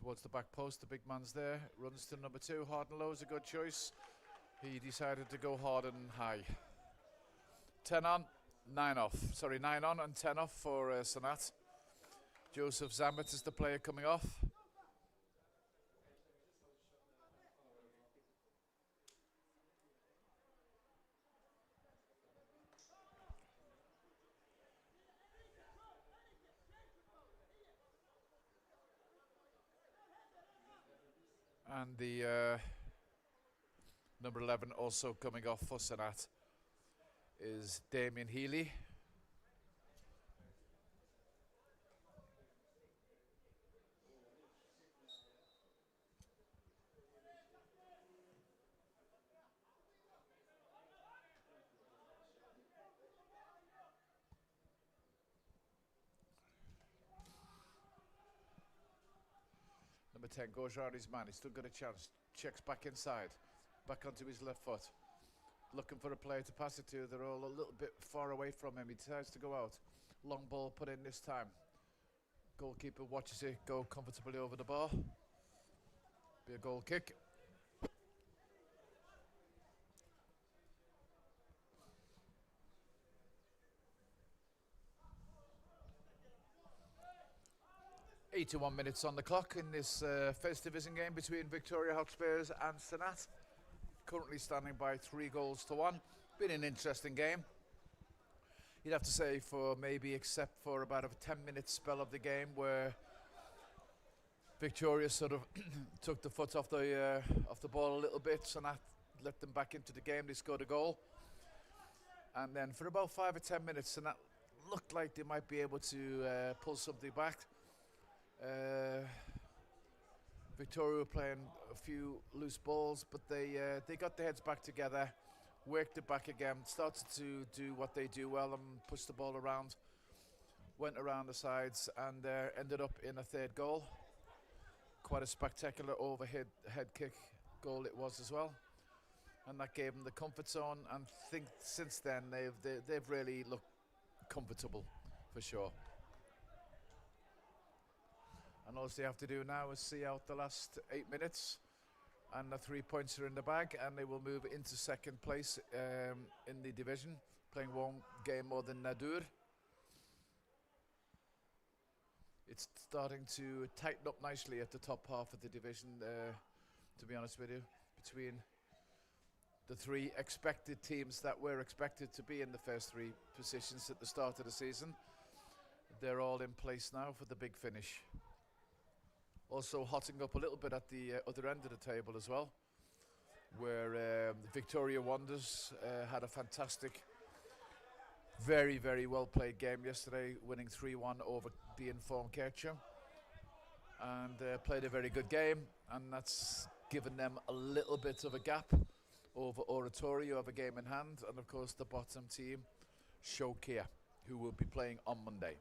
Towards the back post, the big man's there. Runs to number 2. Hard and low is a good choice. He decided to go hard and high. 10 on, 9 off. Sorry, 9 on and 10 off for Sannat. Joseph Zambit is the player coming off. And the number 11 also coming off for Sannat is Damien Healy. Number 10 goes round his man. He's still got a chance. Checks back inside. Back onto his left foot. Looking for a player to pass it to. They're all a little bit far away from him. He decides to go out. Long ball put in this time. Goalkeeper watches it go comfortably over the bar. Be a goal kick. "81 minutes on the clock in this first division game between Victoria Hotspurs and Sannat. Currently standing by 3-1. Been an interesting game. You'd have to say for maybe except for about a 10-minute spell of the game where Victoria sort of took the foot off the ball a little bit. Sannat let them back into the game. They scored a goal. And then for about 5 or 10 minutes, Sannat looked like they might be able to pull something back. Victoria were playing a few loose balls, but they got their heads back together, worked it back again, started to do what they do well and push the ball around, went around the sides and ended up in a 3rd goal. Quite a spectacular overhead head kick goal it was as well, and that gave them the comfort zone, and think since then they've really looked comfortable for sure. And all they have to do now is see out the last 8 minutes, and the 3 points are in the bag, and they will move into 2nd place in the division, playing 1 game more than Nadur. It's starting to tighten up nicely at the top half of the division, to be honest with you, between the 3 expected teams that were expected to be in the first 3 positions at the start of the season. They're all in place now for the big finish. Also hotting up a little bit at the other end of the table as well, where Victoria Wanderers had a fantastic, very, very well played game yesterday, winning 3-1 over the informed Kercher, and played a very good game, and that's given them a little bit of a gap over Oratorio of a game in hand, and of course the bottom team, Shokia, who will be playing on Monday.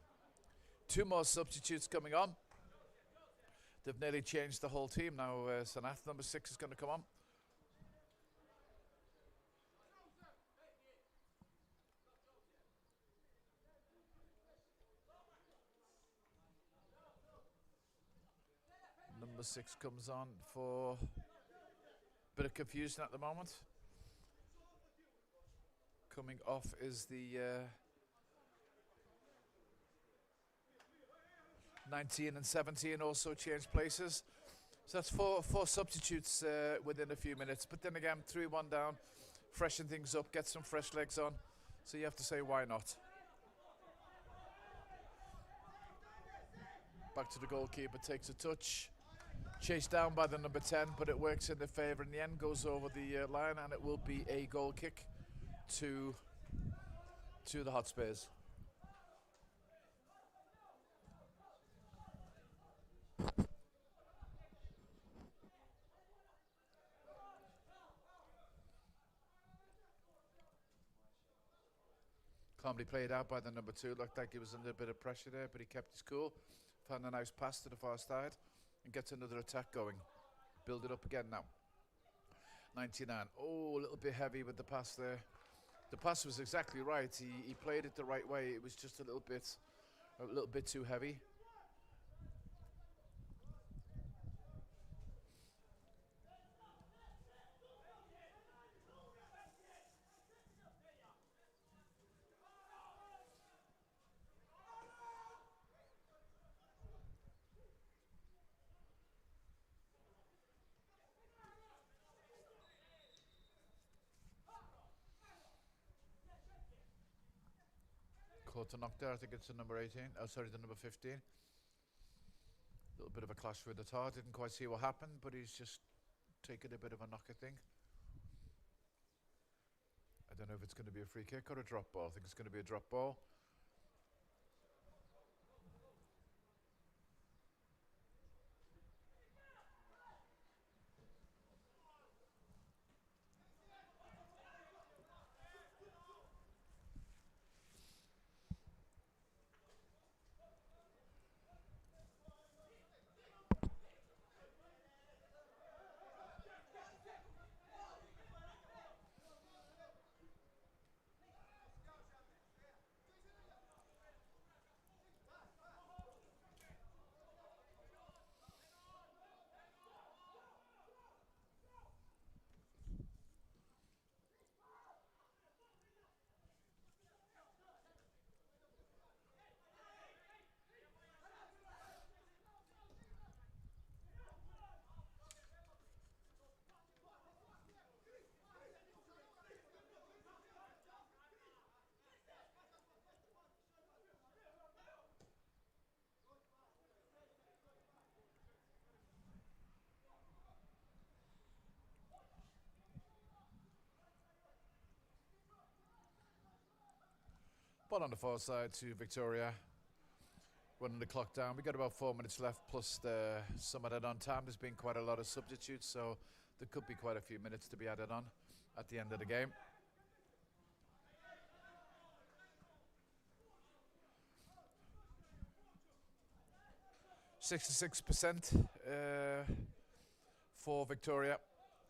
2 more substitutes coming on. They've nearly changed the whole team now. Sannat, number 6, is going to come on. Number 6 comes on for a bit of confusion at the moment. Coming off is the 19 and 17 also changed places. So that's four substitutes within a few minutes. But then again, 3-1 down, freshen things up, get some fresh legs on. So you have to say, why not? Back to the goalkeeper, takes a touch. Chased down by the number 10, but it works in their favour in the end, goes over the line, and it will be a goal kick to the Hotspurs. Calmly played out by the number 2. Looked like he was under a bit of pressure there, but he kept his cool. Found a nice pass to the far side and gets another attack going. Build it up again now. 99. Oh, a little bit heavy with the pass there. The pass was exactly right. He played it the right way. It was just a little bit too heavy. Caught to knock there. I think it's the number 18. Oh, sorry, the number 15. A little bit of a clash with the tar. Didn't quite see what happened, but he's just taken a bit of a knocker thing. I don't know if it's going to be a free kick or a drop ball. I think it's going to be a drop ball. Ball on the far side to Victoria. Running the clock down. We got about 4 minutes left, plus some added on time. There's been quite a lot of substitutes, so there could be quite a few minutes to be added on at the end of the game. %66% for Victoria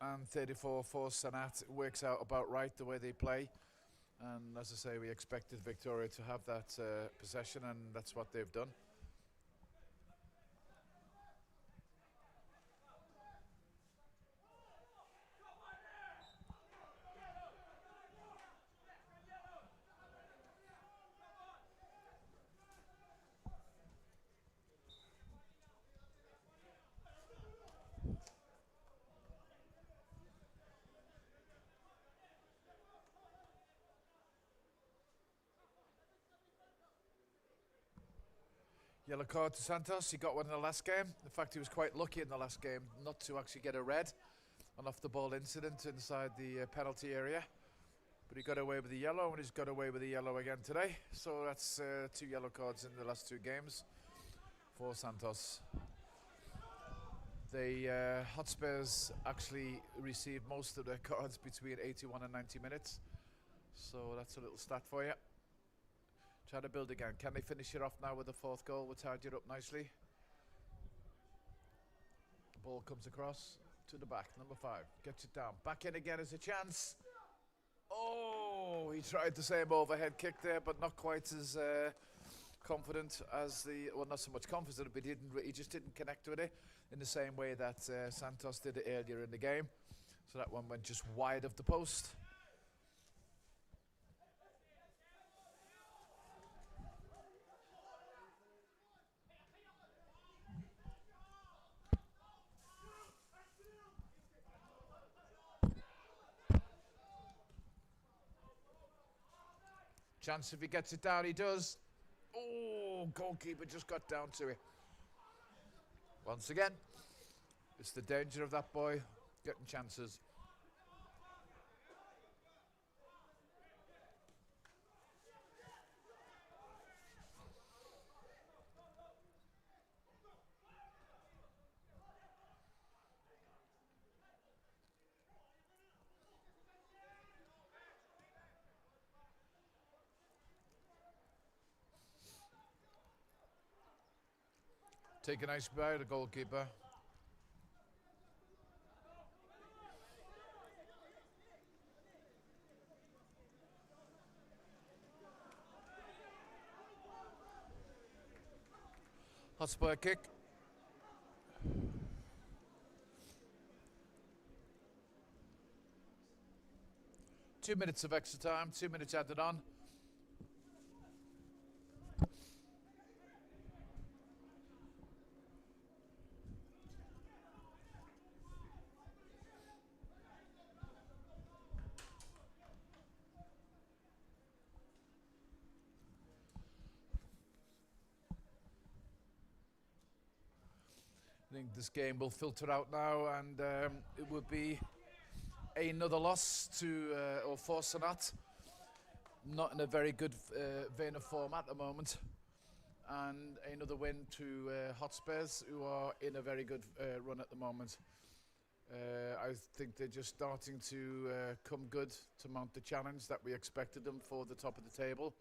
and 34% for Sannat. It works out about right the way they play. And as I say, we expected Victoria to have that possession, and that's what they've done. Yellow card to Santos. He got one in the last game. In fact, he was quite lucky in the last game not to actually get a red. An off-the-ball incident inside the penalty area. But he got away with the yellow, and he's got away with the yellow again today. So that's 2 yellow cards in the last 2 games for Santos. The Hotspurs actually received most of their cards between 81 and 90 minutes. So that's a little stat for you. Try to build again. Can they finish it off now with the 4th goal? We'll tidy it up nicely. The ball comes across to the back. Number 5 gets it down. Back in again is a chance. Oh, he tried the same overhead kick there, but not quite as confident as well, not so much confident, but he just didn't connect with it in the same way that Santos did it earlier in the game. So that one went just wide of the post. Chance if he gets it down, he does. Oh, goalkeeper just got down to it. Once again, it's the danger of that boy getting chances. Take a nice by the goalkeeper. Hotspur kick. Two minutes of extra time, 2 minutes added on. I think this game will filter out now, and it would be another loss to or for Sannat. Not in a very good vein of form at the moment, and another win to Hotspurs, who are in a very good run at the moment. I think they're just starting to come good to mount the challenge that we expected them for the top of the table.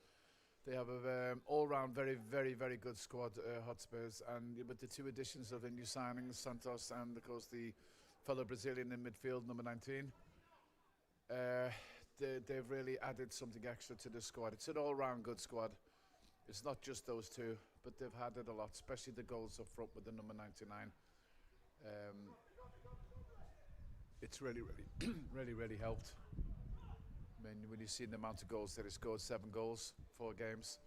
They have an all-round very, very, very good squad, Hotspurs, and with the two additions of the new signings, Santos and of course the fellow Brazilian in midfield, number 19, they've really added something extra to the squad. It's an all-round good squad. It's not just those two, but they've added a lot, especially the goals up front with the number 99. It's really, really helped. I mean, when you see the amount of goals that he scored, 7 goals, 4 games,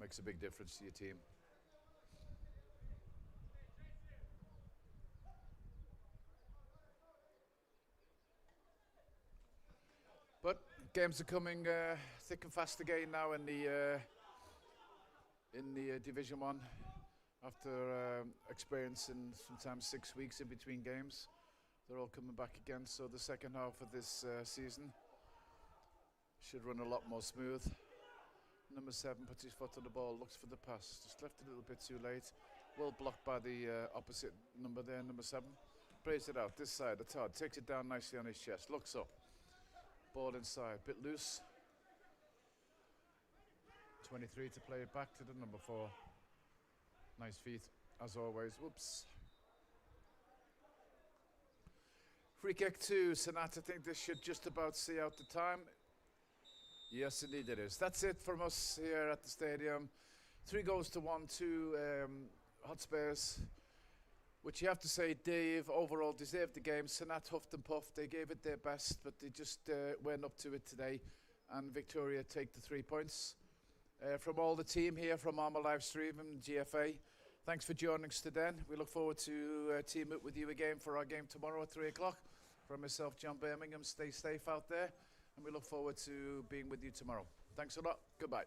makes a big difference to your team. But games are coming thick and fast again now in the Division 1 after experiencing sometimes 6 weeks in between games. They're all coming back again, so the second half of this season should run a lot more smooth. Number 7 puts his foot on the ball, looks for the pass, just left a little bit too late. Well blocked by the opposite number there, number 7. Plays it out, this side, it's hard, takes it down nicely on his chest, looks up. Ball inside, bit loose. 23 to play it back to the number 4. Nice feet, as always, whoops. Free kick to Sannat. I think this should just about see out the time. Yes, indeed it is. That's it from us here at the stadium. 3 goals to 1 to Hotspurs, which you have to say, Dave, overall deserved the game. Sannat huffed and puffed. They gave it their best, but they just weren't up to it today. And Victoria take the 3 points. From all the team here from Armour Live Stream and GFA, thanks for joining us today. We look forward to team up with you again for our game tomorrow at 3 o'clock. From myself, John Birmingham, stay safe out there. And we look forward to being with you tomorrow. Thanks a lot. Goodbye.